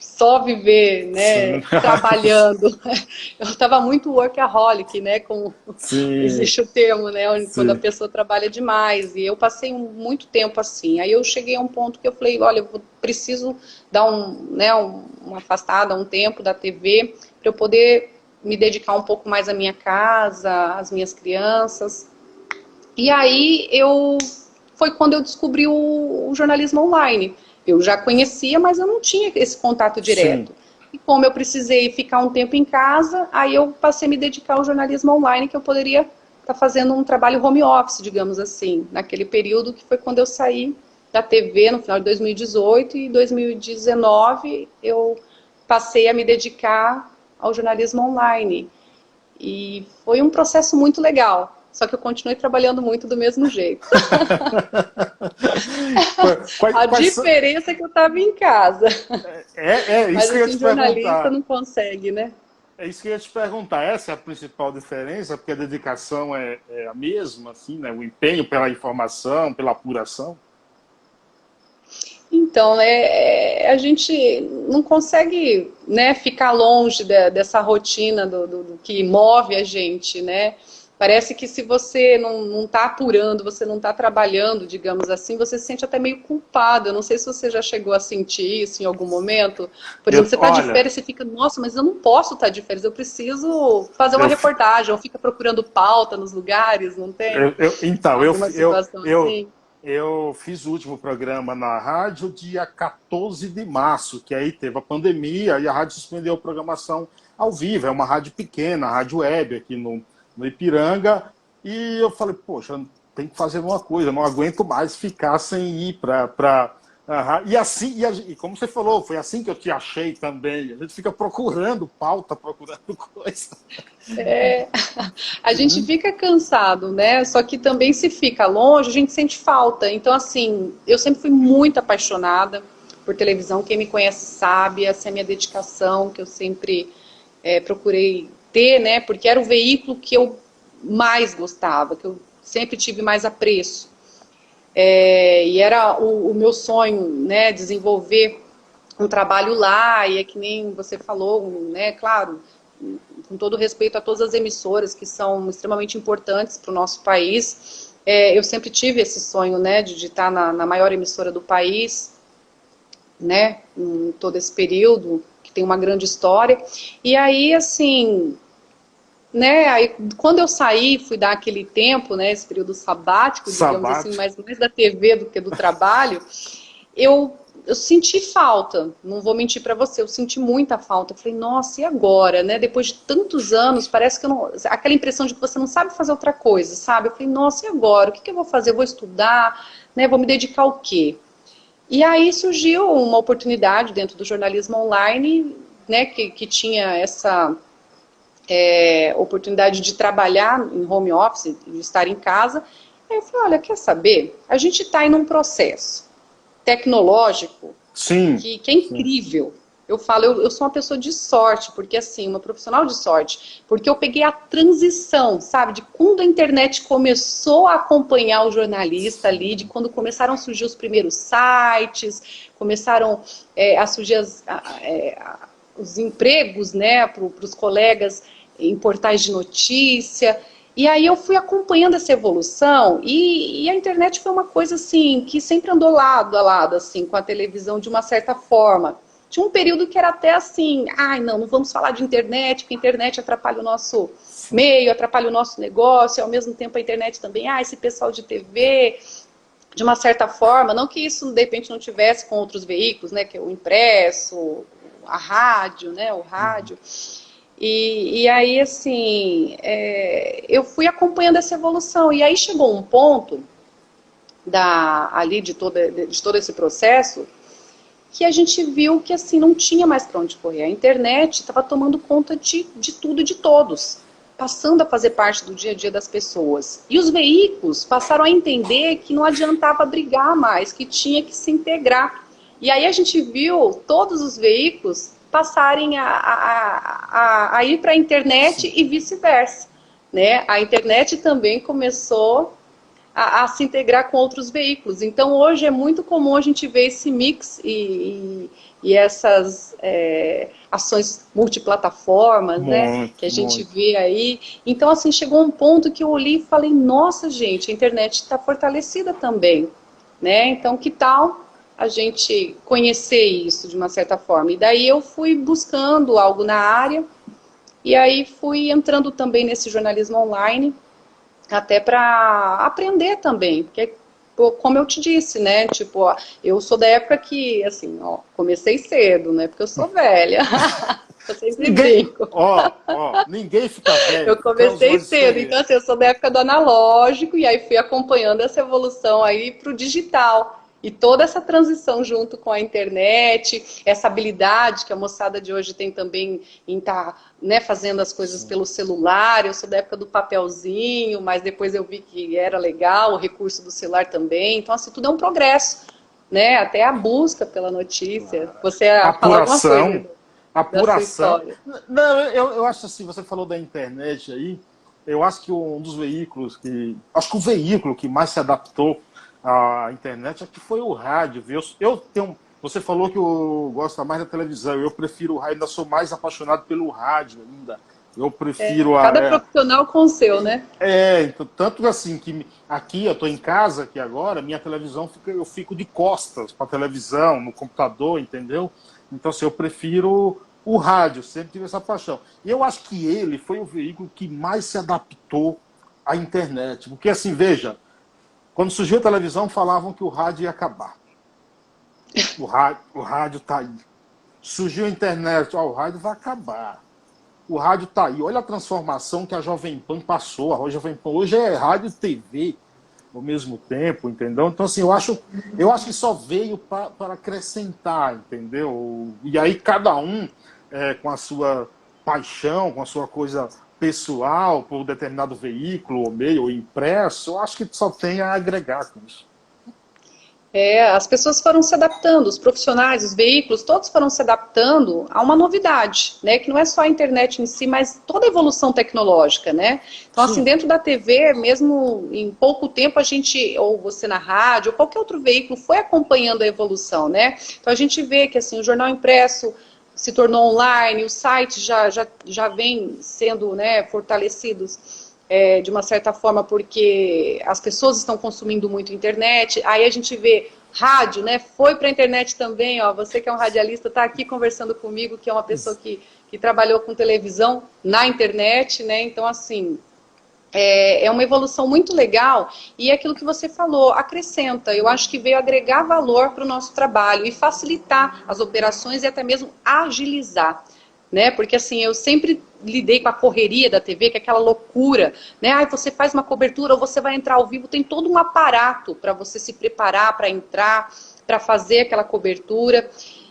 só viver, né, Sim. trabalhando. Eu estava muito workaholic, né, como Sim, existe o termo, né, quando a sim. pessoa trabalha demais. E eu passei muito tempo assim. Aí eu cheguei a um ponto que eu falei, olha, eu preciso dar uma afastada, um tempo da TV para eu poder me dedicar um pouco mais à minha casa, às minhas crianças. E aí foi quando eu descobri o jornalismo online. Eu já conhecia, mas eu não tinha esse contato Sim. direto. E como eu precisei ficar um tempo em casa, aí eu passei a me dedicar ao jornalismo online, que eu poderia estar fazendo um trabalho home office, digamos assim, naquele período que foi quando eu saí da TV no final de 2018 e 2019 eu passei a me dedicar ao jornalismo online. E foi um processo muito legal. Só que eu continuei trabalhando muito do mesmo jeito. A Quais, diferença é que eu estava em casa. é Mas isso que eu ia te assim, jornalista perguntar. não consegue, né? É isso que eu ia te perguntar. Essa é a principal diferença, porque a dedicação é a mesma, assim, né? O empenho pela informação, pela apuração. Então, a gente não consegue, né, ficar longe dessa rotina do que move a gente, né? Parece que se você não está apurando, você não está trabalhando, digamos assim, você se sente até meio culpado. Eu não sei se você já chegou a sentir isso em algum momento. Por exemplo, você está de Olha, férias e fica, nossa, mas eu não posso estar de férias, eu preciso fazer uma eu, reportagem, ou fica procurando pauta nos lugares, não tem? então, Alguma situação assim? eu fiz o último programa na rádio dia 14 de março, que aí teve a pandemia e a rádio suspendeu a programação ao vivo. É uma rádio pequena, a rádio web aqui no Ipiranga. E eu falei, poxa, tem que fazer uma coisa, eu não aguento mais ficar sem ir para Aham. E assim, e como você falou, foi assim que eu te achei também. A gente fica procurando pauta, procurando coisa. É, a gente Uhum. fica cansado, né? Só que também se fica longe, a gente sente falta. Então, assim, eu sempre fui muito apaixonada por televisão. Quem me conhece sabe, essa é a minha dedicação, que eu sempre procurei ter, né? Porque era o veículo que eu mais gostava, que eu sempre tive mais apreço. E era o meu sonho, né? Desenvolver um trabalho lá, e é que nem você falou, né? Claro, com todo respeito a todas as emissoras que são extremamente importantes para o nosso país, eu sempre tive esse sonho, né, de estar na maior emissora do país, né, em todo esse período, que tem uma grande história. E aí, assim, né, aí, quando eu saí, fui dar aquele tempo, né, esse período sabático, digamos assim, Sabate. mais da TV do que do trabalho, eu senti falta, não vou mentir para você, eu senti muita falta. Eu falei, nossa, e agora, né? Depois de tantos anos, parece que eu não, aquela impressão de que você não sabe fazer outra coisa, sabe? Eu falei, nossa, e agora? O que eu vou fazer? Eu vou estudar, né? Vou me dedicar ao quê? E aí surgiu uma oportunidade dentro do jornalismo online, né? Que tinha essa oportunidade de trabalhar em home office, de estar em casa. Aí eu falei, olha, quer saber? A gente está em um processo tecnológico Sim, que é sim. incrível. Eu falo, eu sou uma pessoa de sorte, porque assim, uma profissional de sorte, porque eu peguei a transição, sabe, de quando a internet começou a acompanhar o jornalista ali, de quando começaram a surgir os primeiros sites, começaram a surgir os empregos, né, para os colegas em portais de notícia. E aí eu fui acompanhando essa evolução e a internet foi uma coisa assim que sempre andou lado a lado assim com a televisão de uma certa forma. Tinha um período que era até assim, ai não vamos falar de internet, porque a internet atrapalha o nosso meio, atrapalha o nosso negócio, e ao mesmo tempo a internet também, esse pessoal de TV, de uma certa forma, não que isso de repente não tivesse com outros veículos, né, que é o impresso, a rádio, né, o rádio. E aí, assim, eu fui acompanhando essa evolução. E aí chegou um ponto ali de todo esse processo que a gente viu que assim não tinha mais para onde correr. A internet estava tomando conta de tudo e de todos, passando a fazer parte do dia a dia das pessoas. E os veículos passaram a entender que não adiantava brigar mais, que tinha que se integrar. E aí a gente viu todos os veículos passarem a ir para a internet e vice-versa. Né? A internet também começou a se integrar com outros veículos. Então, hoje é muito comum a gente ver esse mix e essas ações multiplataformas, né, que Muito, a gente muito. vê aí. Então, assim, chegou um ponto que eu olhei e falei, nossa, gente, a internet está fortalecida também, né? Então, que tal a gente conhecer isso de uma certa forma? E daí eu fui buscando algo na área e aí fui entrando também nesse jornalismo online, até para aprender também, porque como eu te disse, né, tipo, ó, eu sou da época que, assim, ó, comecei cedo, né, porque eu sou velha, eu sempre Ninguém, brinco, ninguém fica eu velho, ficamos comecei mais cedo, então experientes. assim, eu sou da época do analógico, e aí fui acompanhando essa evolução aí para o digital, e toda essa transição junto com a internet, essa habilidade que a moçada de hoje tem também em estar, né, fazendo as coisas Sim, pelo celular. Eu sou da época do papelzinho, mas depois eu vi que era legal o recurso do celular também. Então, assim, tudo é um progresso, né? Até a busca pela notícia. claro. Você ia falar alguma coisa Apuração, da sua apuração. história? Não, eu acho assim, você falou da internet aí, eu acho que um dos veículos acho que o veículo que mais se adaptou à internet é que foi o rádio, viu? Você falou que eu gosto mais da televisão, eu prefiro o rádio, ainda sou mais apaixonado pelo rádio ainda. Eu prefiro Cada profissional com o seu, né? então, tanto assim que aqui eu estou em casa aqui agora, minha televisão eu fico de costas para a televisão, no computador, entendeu? Então, assim, eu prefiro o rádio, sempre tive essa paixão. E eu acho que ele foi o veículo que mais se adaptou à internet. Porque, assim, veja, quando surgiu a televisão, falavam que o rádio ia acabar. O rádio está aí. Surgiu a internet, o rádio vai acabar. O rádio está aí. Olha a transformação que a Jovem Pan passou. A Jovem Pan hoje é rádio e TV. ao mesmo tempo, entendeu? Então, assim, eu acho que só veio para acrescentar, entendeu? E aí cada um, com a sua paixão, com a sua coisa pessoal, por determinado veículo, ou meio, ou impresso, eu acho que só tem a agregar com isso. As pessoas foram se adaptando, os profissionais, os veículos, todos foram se adaptando a uma novidade, né? Que não é só a internet em si, mas toda a evolução tecnológica, né? Então, assim, Sim. dentro da TV, mesmo em pouco tempo, a gente, ou você na rádio, ou qualquer outro veículo, foi acompanhando a evolução, né? Então, a gente vê que, assim, o jornal impresso se tornou online, os sites já vêm sendo, né, fortalecidos de uma certa forma, porque as pessoas estão consumindo muito internet. Aí a gente vê rádio, né? Foi para a internet também, ó. Você que é um radialista está aqui conversando comigo, que é uma pessoa que trabalhou com televisão na internet, né? Então, assim, é uma evolução muito legal e é aquilo que você falou, acrescenta. Eu acho que veio agregar valor para o nosso trabalho e facilitar as operações e até mesmo agilizar. Né? Porque assim, eu sempre lidei com a correria da TV, que é aquela loucura, né? Aí você faz uma cobertura ou você vai entrar ao vivo, tem todo um aparato para você se preparar para entrar, para fazer aquela cobertura.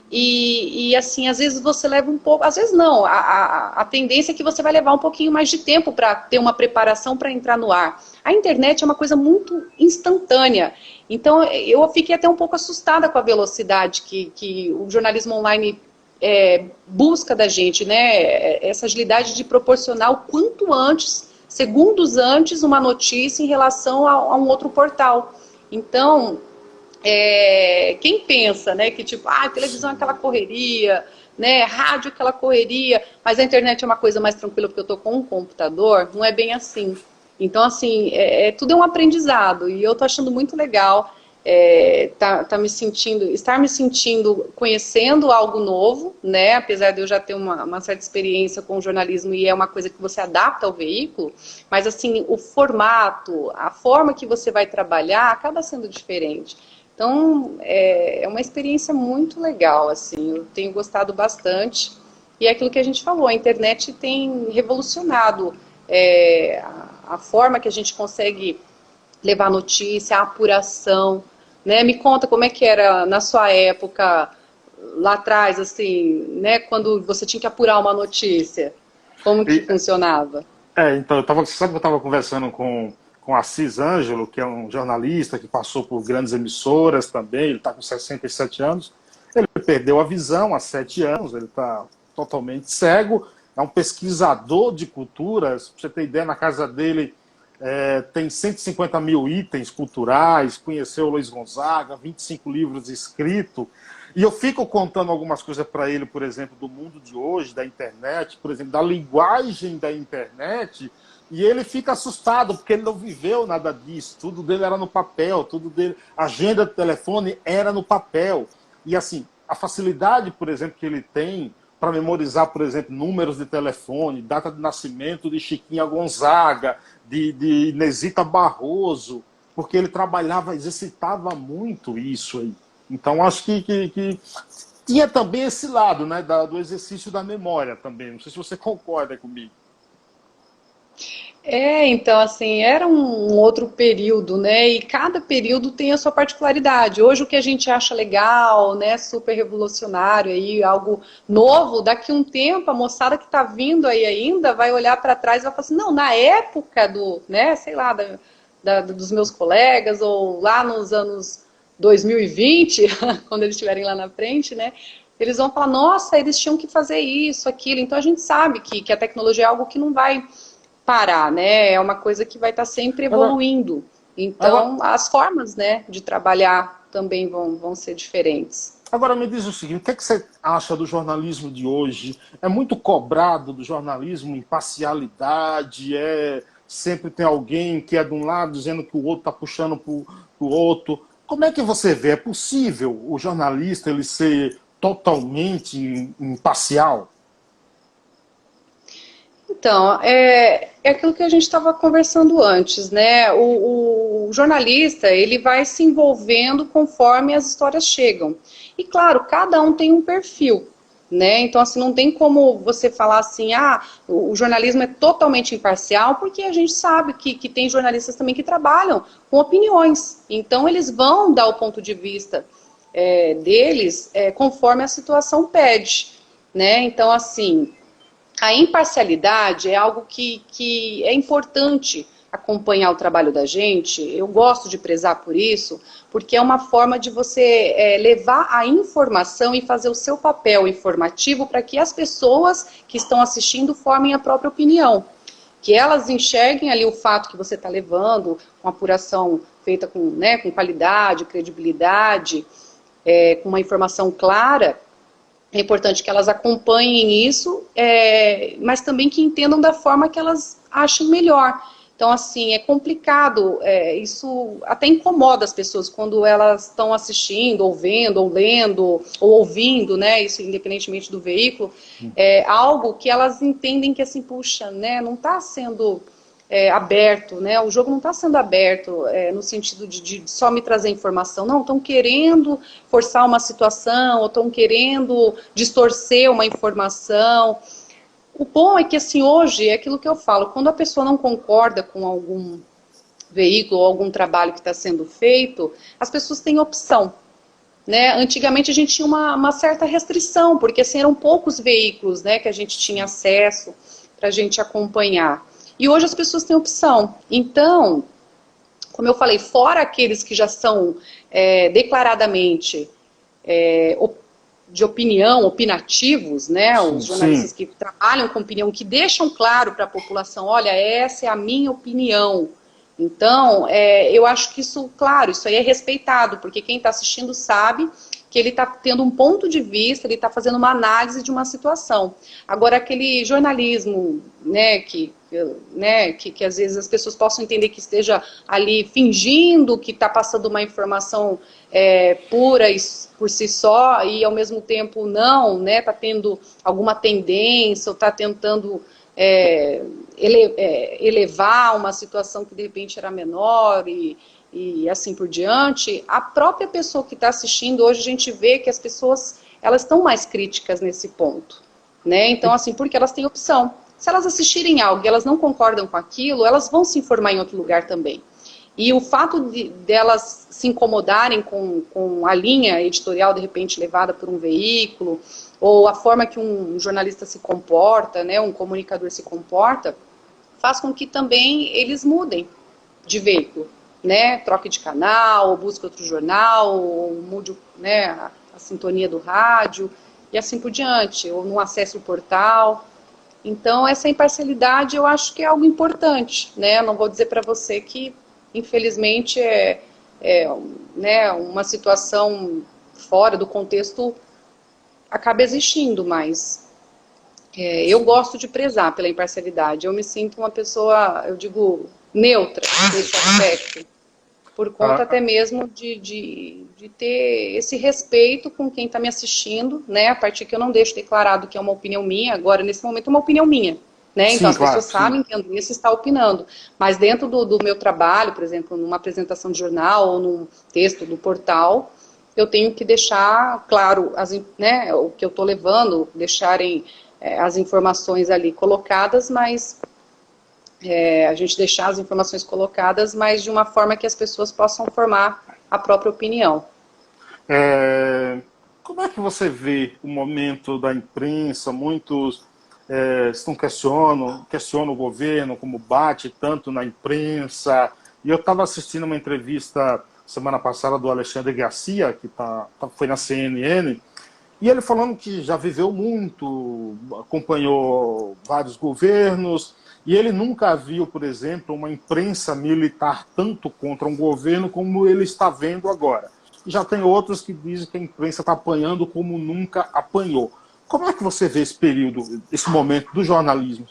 E assim, às vezes você leva um pouco, às vezes não, a tendência é que você vai levar um pouquinho mais de tempo para ter uma preparação para entrar no ar. A internet é uma coisa muito instantânea, então eu fiquei até um pouco assustada com a velocidade que o jornalismo online busca da gente, né? Essa agilidade de proporcionar o quanto antes, segundos antes, uma notícia em relação a um outro portal. Então, quem pensa, né, que tipo, televisão é aquela correria, né, rádio é aquela correria, mas a internet é uma coisa mais tranquila porque eu estou com um computador, não é bem assim. Então, assim, tudo é um aprendizado e eu estou achando muito legal estar me sentindo conhecendo algo novo, né, apesar de eu já ter uma certa experiência com o jornalismo e é uma coisa que você adapta ao veículo, mas assim, o formato, a forma que você vai trabalhar acaba sendo diferente. Então, é uma experiência muito legal, assim, eu tenho gostado bastante. E é aquilo que a gente falou, a internet tem revolucionado a forma que a gente consegue levar notícia, a apuração, né? Me conta como é que era na sua época, lá atrás, assim, né? Quando você tinha que apurar uma notícia, como que E, funcionava? então, sabe que eu estava conversando com Assis Ângelo, que é um jornalista que passou por grandes emissoras também, ele está com 67 anos, ele perdeu a visão há 7 anos, ele está totalmente cego, é um pesquisador de culturas, para você ter ideia, na casa dele tem 150 mil itens culturais, conheceu Luiz Gonzaga, 25 livros escritos, e eu fico contando algumas coisas para ele, por exemplo, do mundo de hoje, da internet, por exemplo, da linguagem da internet, e ele fica assustado, porque ele não viveu nada disso, tudo dele era no papel, tudo dele, a agenda do telefone era no papel. E assim, a facilidade, por exemplo, que ele tem para memorizar, por exemplo, números de telefone, data de nascimento de Chiquinha Gonzaga, de Inesita Barroso, porque ele trabalhava, exercitava muito isso aí. Então, acho que tinha também esse lado, né, do exercício da memória também. Não sei se você concorda comigo. Então, assim, era um outro período, né? E cada período tem a sua particularidade. Hoje, o que a gente acha legal, né? Super revolucionário, aí, algo novo, daqui a um tempo, a moçada que está vindo aí ainda vai olhar para trás e vai falar assim: não, na época do, né? Sei lá, dos meus colegas, ou lá nos anos 2020, quando eles estiverem lá na frente, né? Eles vão falar: nossa, eles tinham que fazer isso, aquilo. Então, a gente sabe que a tecnologia é algo que não vai parar, né? É uma coisa que vai estar sempre Agora, evoluindo. agora, Então, as formas, né, de trabalhar também vão ser diferentes. agora me diz o seguinte, o que é que você acha do jornalismo de hoje? É muito cobrado do jornalismo imparcialidade, sempre tem alguém que é de um lado dizendo que o outro está puxando para o outro. Como é que você vê? É possível o jornalista ele ser totalmente imparcial? Então, é aquilo que a gente estava conversando antes, né? O jornalista, ele vai se envolvendo conforme as histórias chegam. E claro, cada um tem um perfil, né? Então, assim, não tem como você falar assim, o jornalismo é totalmente imparcial, porque a gente sabe que tem jornalistas também que trabalham com opiniões. Então, eles vão dar o ponto de vista deles conforme a situação pede, né? Então, assim, a imparcialidade é algo que é importante acompanhar o trabalho da gente. Eu gosto de prezar por isso, porque é uma forma de você levar a informação e fazer o seu papel informativo para que as pessoas que estão assistindo formem a própria opinião. Que elas enxerguem ali o fato que você está levando, com apuração feita com qualidade, credibilidade, com uma informação clara. É importante que elas acompanhem isso, mas também que entendam da forma que elas achem melhor. Então, assim, é complicado, isso até incomoda as pessoas quando elas estão assistindo, ou vendo, ou lendo, ou ouvindo, né, isso independentemente do veículo, algo que elas entendem que, assim, puxa, né, não está sendo aberto, né, o jogo não está sendo aberto no sentido de só me trazer informação, não, estão querendo forçar uma situação, ou estão querendo distorcer uma informação. O bom é que, assim, hoje, é aquilo que eu falo, quando a pessoa não concorda com algum veículo ou algum trabalho que está sendo feito, as pessoas têm opção, né? Antigamente a gente tinha uma certa restrição, porque, assim, eram poucos veículos, né, que a gente tinha acesso para a gente acompanhar. E hoje as pessoas têm opção. Então, como eu falei, fora aqueles que já são declaradamente de opinião, opinativos, né, os jornalistas que trabalham com opinião, que deixam claro para a população, olha, essa é a minha opinião. Então, eu acho que isso, claro, isso aí é respeitado, porque quem está assistindo sabe que ele está tendo um ponto de vista, ele está fazendo uma análise de uma situação. Agora, aquele jornalismo, né, que às vezes as pessoas possam entender que esteja ali fingindo que está passando uma informação pura e por si só, e ao mesmo tempo não, né, está tendo alguma tendência, ou está tentando elevar uma situação que de repente era menor e assim por diante. A própria pessoa que está assistindo, hoje a gente vê que as pessoas, elas estão mais críticas nesse ponto, né? Então, assim, porque elas têm opção. Se elas assistirem algo e elas não concordam com aquilo, elas vão se informar em outro lugar também. E o fato delas se incomodarem com a linha editorial, de repente, levada por um veículo, ou a forma que um jornalista se comporta, né, um comunicador se comporta, faz com que também eles mudem de veículo, né, troque de canal, ou busque outro jornal, ou mude, né, a sintonia do rádio, e assim por diante, ou não acesse o portal. Então, essa imparcialidade eu acho que é algo importante, né, não vou dizer para você que, infelizmente, né, uma situação fora do contexto acaba existindo, mas eu gosto de prezar pela imparcialidade. Eu me sinto uma pessoa, eu digo, neutra nesse aspecto, por conta até mesmo de ter esse respeito com quem está me assistindo, né, a partir que eu não deixo declarado que é uma opinião minha, agora nesse momento é uma opinião minha, né, então as pessoas sabem que a Andressa está opinando, mas dentro do meu trabalho, por exemplo, numa apresentação de jornal ou num texto do portal, eu tenho que deixar claro né, o que eu estou levando, deixarem as informações ali colocadas, mas a gente deixar as informações colocadas, mas de uma forma que as pessoas possam formar a própria opinião. Como é que você vê o momento da imprensa? Muitos questionam o governo, como bate tanto na imprensa. E eu estava assistindo uma entrevista semana passada do Alexandre Garcia, que foi na CNN, e ele falando que já viveu muito, acompanhou vários governos, e ele nunca viu, por exemplo, uma imprensa militar tanto contra um governo como ele está vendo agora. E já tem outros que dizem que a imprensa está apanhando como nunca apanhou. Como é que você vê esse período, esse momento do jornalismo?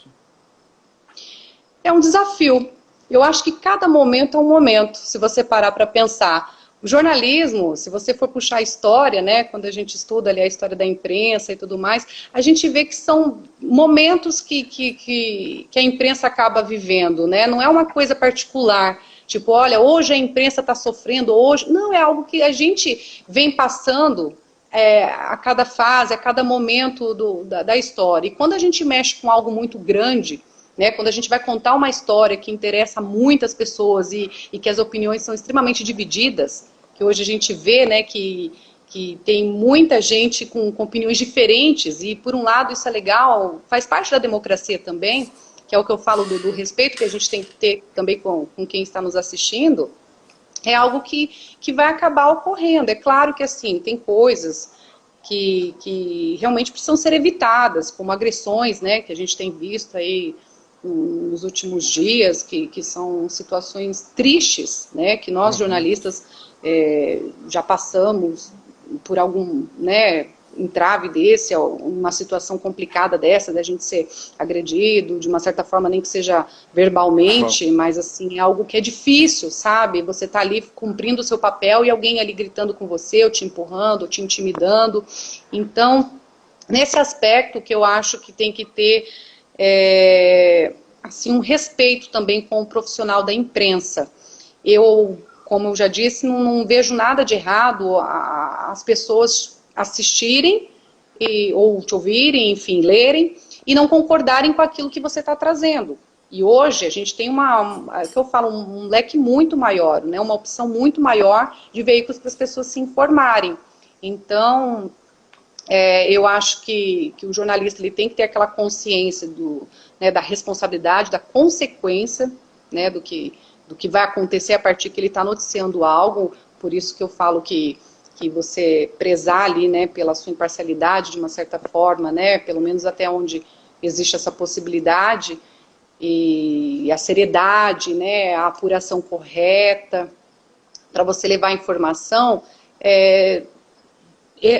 É um desafio. Eu acho que cada momento é um momento, se você parar para pensar. O jornalismo, se você for puxar a história, né, quando a gente estuda ali a história da imprensa e tudo mais, a gente vê que são momentos que a imprensa acaba vivendo, né? Não é uma coisa particular, tipo, olha, hoje a imprensa está sofrendo, hoje... Não, é algo que a gente vem passando a cada fase, a cada momento da história. E quando a gente mexe com algo muito grande, né, quando a gente vai contar uma história que interessa muitas pessoas e que as opiniões são extremamente divididas, que hoje a gente vê, né, que tem muita gente com opiniões diferentes, e por um lado isso é legal, faz parte da democracia também, que é o que eu falo do respeito que a gente tem que ter também com quem está nos assistindo, é algo que vai acabar ocorrendo. É claro que, assim, tem coisas que realmente precisam ser evitadas, como agressões, né, que a gente tem visto aí nos últimos dias, que são situações tristes, né, que nós jornalistas já passamos por algum, né, entrave desse, uma situação complicada dessa, da gente ser agredido, de uma certa forma, nem que seja verbalmente, mas assim, é algo que é difícil, sabe? Você tá ali cumprindo o seu papel e alguém ali gritando com você, ou te empurrando, ou te intimidando. Então, nesse aspecto que eu acho que tem que ter assim, um respeito também com o profissional da imprensa. Eu, como eu já disse, não vejo nada de errado as pessoas assistirem, ou te ouvirem, enfim, lerem, e não concordarem com aquilo que você está trazendo. E hoje a gente tem que eu falo, um leque muito maior, né, uma opção muito maior de veículos para as pessoas se informarem. Então, eu acho que o jornalista ele tem que ter aquela consciência né, da responsabilidade, da consequência, né, do que vai acontecer a partir que ele está noticiando algo. Por isso que eu falo que você prezar ali, né, pela sua imparcialidade de uma certa forma, né, pelo menos até onde existe essa possibilidade, e a seriedade, né, a apuração correta, para você levar a informação,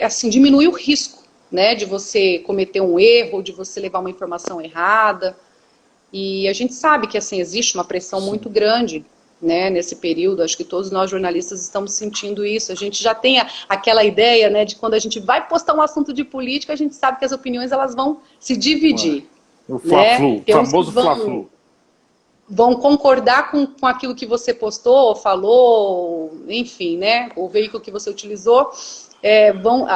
assim, diminui o risco, né, de você cometer um erro, de você levar uma informação errada. E a gente sabe que, assim, existe uma pressão muito grande, né, nesse período. Acho que todos nós jornalistas estamos sentindo isso. A gente já tem aquela ideia, né, de quando a gente vai postar um assunto de política, a gente sabe que as opiniões elas vão se dividir. O né? Fla-Flu, famoso Fla-Flu. Vão concordar com aquilo que você postou, falou, enfim, né, o veículo que você utilizou.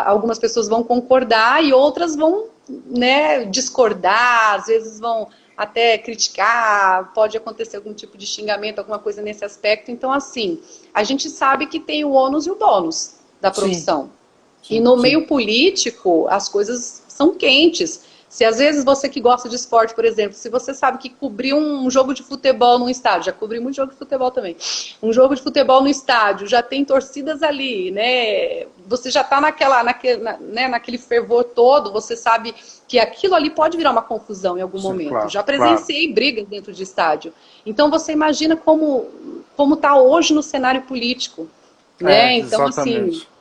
Algumas pessoas vão concordar e outras vão, né, discordar, às vezes vão até criticar, pode acontecer algum tipo de xingamento, alguma coisa nesse aspecto. Então, assim, a gente sabe que tem o ônus e o bônus da profissão. Sim, e no meio político, as coisas são quentes. Se às vezes você que gosta de esporte, por exemplo, se você sabe que cobrir um jogo de futebol num estádio, já cobri muito jogo de futebol também, um jogo de futebol no estádio, já tem torcidas ali, né? Você já está naquele fervor todo, você sabe que aquilo ali pode virar uma confusão em algum momento. Claro, já presenciei brigas dentro de estádio. Então você imagina como está hoje no cenário político, né? Então, exatamente. Assim...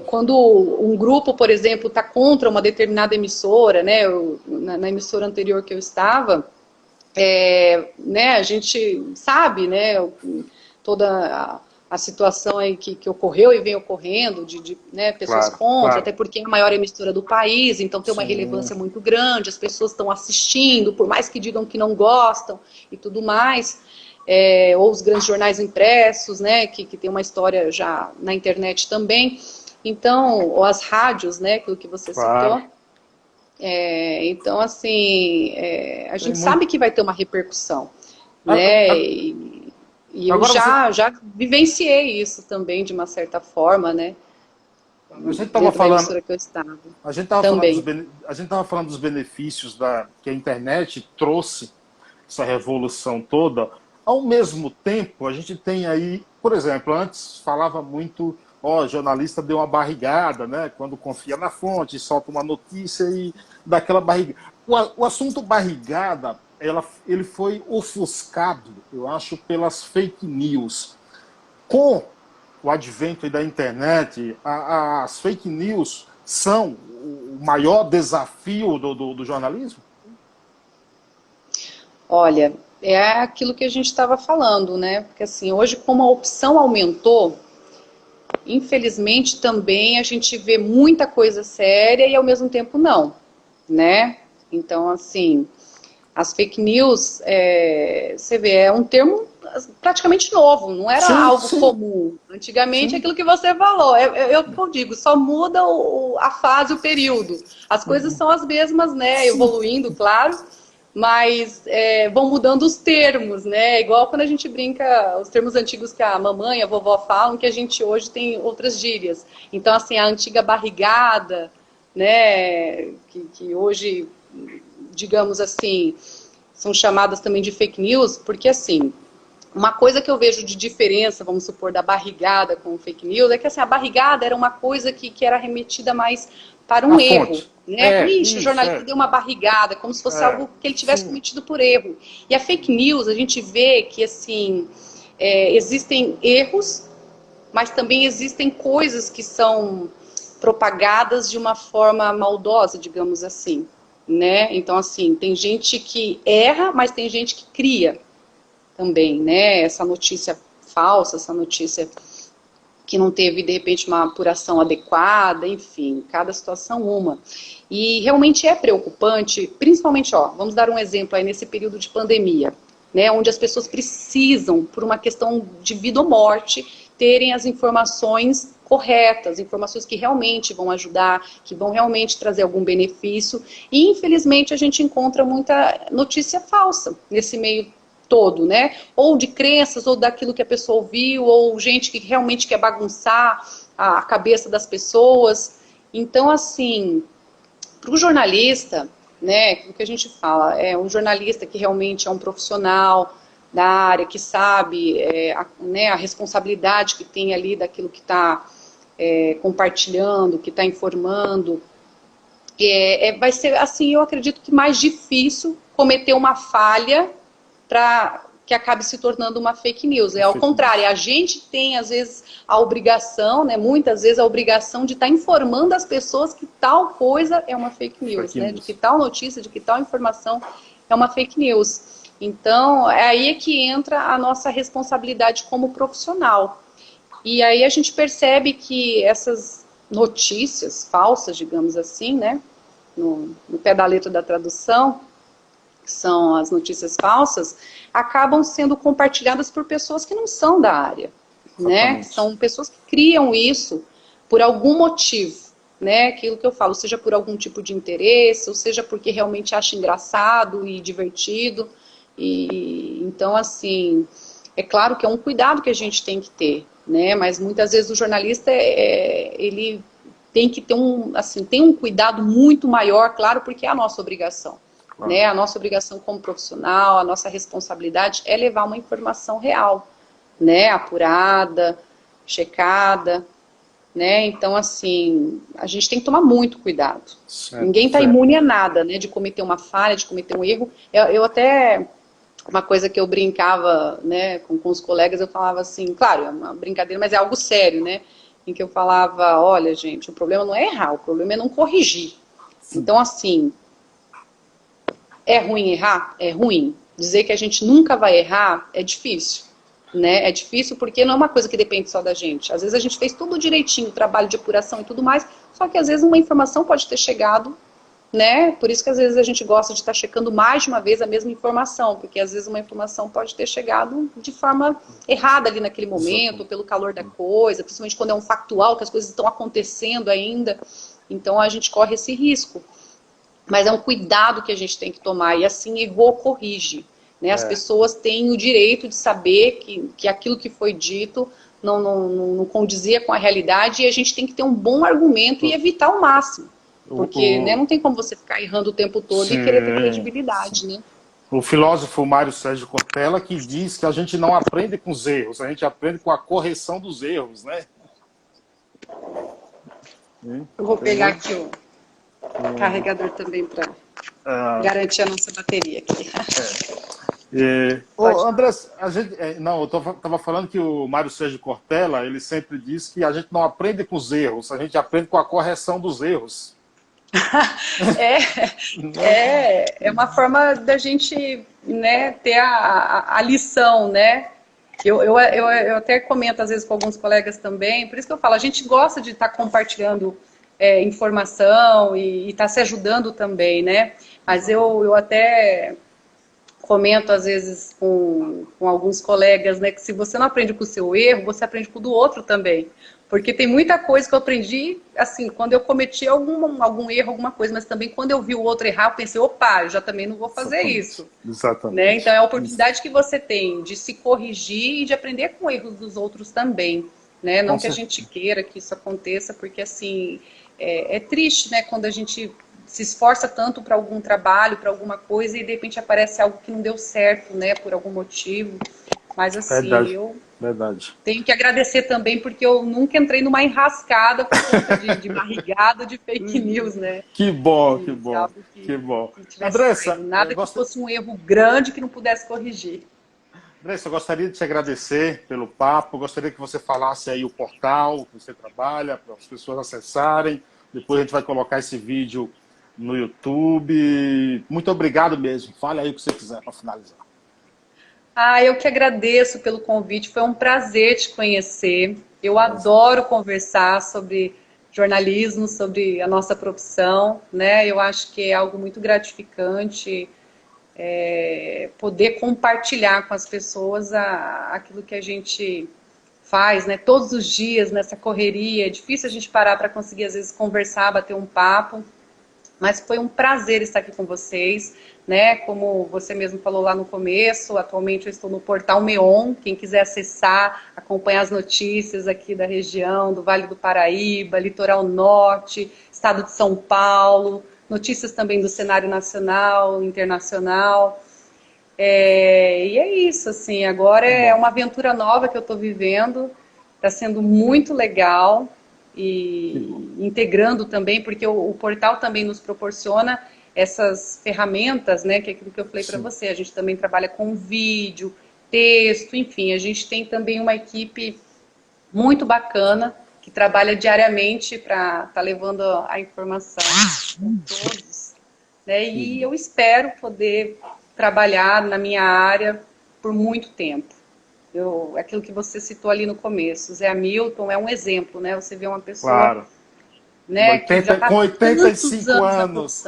quando um grupo, por exemplo, está contra uma determinada emissora, né, na emissora anterior que eu estava, né, a gente sabe, né, toda a situação aí que ocorreu e vem ocorrendo, né, pessoas contra, até porque é a maior emissora do país, então tem uma relevância muito grande, as pessoas estão assistindo, por mais que digam que não gostam e tudo mais. Ou os grandes jornais impressos, né, que tem uma história já na internet também. Então, ou as rádios, né, aquilo que você citou. Então, assim, a gente sabe que vai ter uma repercussão, né, e eu já vivenciei isso também, de uma certa forma, né. A gente estava falando, a gente estava falando dos benefícios que a internet trouxe, essa revolução toda. Ao mesmo tempo, a gente tem aí, por exemplo, antes falava muito, jornalista deu uma barrigada, né? Quando confia na fonte, solta uma notícia e dá aquela barrigada. O assunto barrigada, ele foi ofuscado, eu acho, pelas fake news. Com o advento da internet, as fake news são o maior desafio do jornalismo? Olha, é aquilo que a gente estava falando, né? Porque assim, hoje como a opção aumentou, infelizmente também a gente vê muita coisa séria e ao mesmo tempo não, né? Então, assim, as fake news, você vê, é um termo praticamente novo, não era Sim, algo sim. comum. Antigamente, Sim. aquilo que você falou, eu digo, só muda a fase, o período. As coisas são as mesmas, né? Sim. Evoluindo, claro, mas vão mudando os termos, né? Igual quando a gente brinca, os termos antigos que a mamãe, a vovó falam, que a gente hoje tem outras gírias. Então, assim, a antiga barrigada, né? Que hoje, digamos assim, são chamadas também de fake news, porque assim, uma coisa que eu vejo de diferença, vamos supor, da barrigada com o fake news, é que assim, a barrigada era uma coisa que era remetida mais para A um erro, fonte. né? Ixi, o Isso, jornalista deu uma barrigada, como se fosse algo que ele tivesse sim. cometido por erro. E a fake news, a gente vê que, assim, existem erros, mas também existem coisas que são propagadas de uma forma maldosa, digamos assim, né? Então, assim, tem gente que erra, mas tem gente que cria também, né? Essa notícia falsa, essa notícia que não teve, de repente, uma apuração adequada, enfim, cada situação uma. E realmente é preocupante, principalmente, ó, vamos dar um exemplo aí nesse período de pandemia, né, onde as pessoas precisam, por uma questão de vida ou morte, terem as informações corretas, informações que realmente vão ajudar, que vão realmente trazer algum benefício. E, infelizmente, a gente encontra muita notícia falsa nesse meio todo, né? Ou de crenças, ou daquilo que a pessoa ouviu, ou gente que realmente quer bagunçar a cabeça das pessoas. Então, assim, para o jornalista, né, o que a gente fala, é um jornalista que realmente é um profissional da área, que sabe a responsabilidade que tem ali daquilo que está compartilhando, que está informando, vai ser, assim, eu acredito que mais difícil cometer uma falha para que acabe se tornando uma fake news. É ao Fake contrário, news. a gente tem, às vezes, a obrigação, né, muitas vezes, a obrigação de estar informando as pessoas que tal coisa é uma fake news, Fake né, de que news. tal notícia, de que tal informação é uma fake news. Então, é aí que entra a nossa responsabilidade como profissional. E aí a gente percebe que essas notícias falsas, digamos assim, né, no pé da letra da tradução, que são as notícias falsas, acabam sendo compartilhadas por pessoas que não são da área, né? Exatamente. São pessoas que criam isso por algum motivo, né? Aquilo que eu falo, seja por algum tipo de interesse, ou seja porque realmente acha engraçado e divertido. E então, assim, é claro que é um cuidado que a gente tem que ter, né? Mas muitas vezes o jornalista ele tem que ter tem um cuidado muito maior, claro, porque é a nossa obrigação. Claro. Né? A nossa obrigação como profissional, a nossa responsabilidade é levar uma informação real, né? Apurada, checada, né? Então, assim, a gente tem que tomar muito cuidado. Certo, Ninguém está certo. imune a nada, né? De cometer uma falha, de cometer um erro. Eu até, uma coisa que eu brincava, né, com os colegas, eu falava assim, claro, é uma brincadeira, mas é algo sério, né? Em que eu falava, olha, gente, o problema não é errar, o problema é não corrigir. Sim. Então, assim, é ruim errar? É ruim. Dizer que a gente nunca vai errar é difícil, né? É difícil porque não é uma coisa que depende só da gente. Às vezes a gente fez tudo direitinho, trabalho de apuração e tudo mais, só que às vezes uma informação pode ter chegado, né? Por isso que às vezes a gente gosta de estar checando mais de uma vez a mesma informação, porque às vezes uma informação pode ter chegado de forma errada ali naquele momento, Exatamente. pelo calor da coisa, principalmente quando é um factual, que as coisas estão acontecendo ainda. Então a gente corre esse risco. Mas é um cuidado que a gente tem que tomar, e assim, errou, corrige. Né? As É. pessoas têm o direito de saber que aquilo que foi dito não condizia com a realidade, e a gente tem que ter um bom argumento e evitar o máximo. O, Porque, né, o, não tem como você ficar errando o tempo todo e querer ter sim, credibilidade, sim. né? O filósofo Mário Sérgio Cortella que diz que a gente não aprende com os erros, a gente aprende com a correção dos erros, né? Eu vou pegar Entendeu? aqui o O, carregador também para ah, garantir a nossa bateria aqui. Pode André, falar. a gente, não, eu estava falando que o Mário Sérgio Cortella, ele sempre diz que a gente não aprende com os erros, a gente aprende com a correção dos erros. É, Né? é uma forma da gente, né, ter a lição, né? Eu até comento às vezes com alguns colegas também, por isso que eu falo, a gente gosta de estar compartilhando informação e estar se ajudando também, né? Mas eu até comento às vezes com alguns colegas, né, que se você não aprende com o seu erro, você aprende com o do outro também. Porque tem muita coisa que eu aprendi, assim, quando eu cometi algum erro, alguma coisa, mas também quando eu vi o outro errar, eu pensei, opa, eu já também não vou fazer isso. Exatamente. Né? Então é a oportunidade que você tem de se corrigir e de aprender com erros dos outros também. Né? Não que a gente queira que isso aconteça, porque assim, é triste, né, quando a gente se esforça tanto para algum trabalho, para alguma coisa, e de repente aparece algo que não deu certo, né, por algum motivo. Mas assim, eu tenho que agradecer também, porque eu nunca entrei numa enrascada por conta de barrigada, de fake news, né? Que bom, que bom, que bom. Andressa, nada que fosse um erro grande que não pudesse corrigir. Andressa, eu gostaria de te agradecer pelo papo, gostaria que você falasse aí o portal que você trabalha, para as pessoas acessarem, depois a gente vai colocar esse vídeo no YouTube. Muito obrigado mesmo, fale aí o que você quiser para finalizar. Eu que agradeço pelo convite, foi um prazer te conhecer. Eu adoro conversar sobre jornalismo, sobre a nossa profissão, né? Eu acho que é algo muito gratificante poder compartilhar com as pessoas aquilo que a gente faz, né? Todos os dias nessa correria. É difícil a gente parar para conseguir, às vezes, conversar, bater um papo. Mas foi um prazer estar aqui com vocês, né? Como você mesmo falou lá no começo, atualmente eu estou no portal Meon, quem quiser acessar, acompanhar as notícias aqui da região, do Vale do Paraíba, Litoral Norte, Estado de São Paulo, notícias também do cenário nacional, internacional. E é isso, assim, agora é uma aventura nova que eu estou vivendo, está sendo muito legal. E integrando também, porque o portal também nos proporciona essas ferramentas, né, que é aquilo que eu falei para você, a gente também trabalha com vídeo, texto, enfim, a gente tem também uma equipe muito bacana, que trabalha diariamente para estar levando a informação a todos, né, e eu espero poder trabalhar na minha área por muito tempo. Aquilo que você citou ali no começo, Zé Hamilton é um exemplo, né? Você vê uma pessoa, né, que já tá com 85 anos.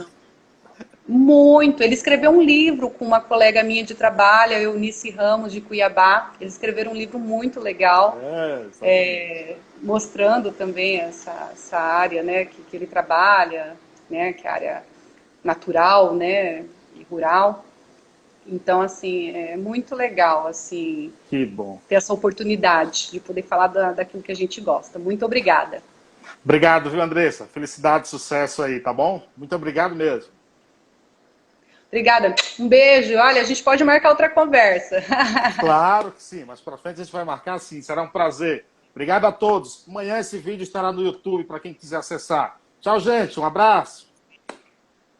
Muito. Ele escreveu um livro com uma colega minha de trabalho, a Eunice Ramos, de Cuiabá. Eles escreveram um livro muito legal, mostrando também essa área, né, que ele trabalha, né, que é a área natural, né, e rural. Então, assim, é muito legal, assim, que bom, ter essa oportunidade de poder falar daquilo que a gente gosta. Muito obrigada. Obrigado, viu, Andressa? Felicidade, sucesso aí, tá bom? Muito obrigado mesmo. Obrigada. Um beijo. Olha, a gente pode marcar outra conversa. Claro que sim, mas para frente a gente vai marcar sim, será um prazer. Obrigado a todos. Amanhã esse vídeo estará no YouTube para quem quiser acessar. Tchau, gente. Um abraço.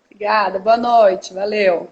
Obrigada. Boa noite. Valeu.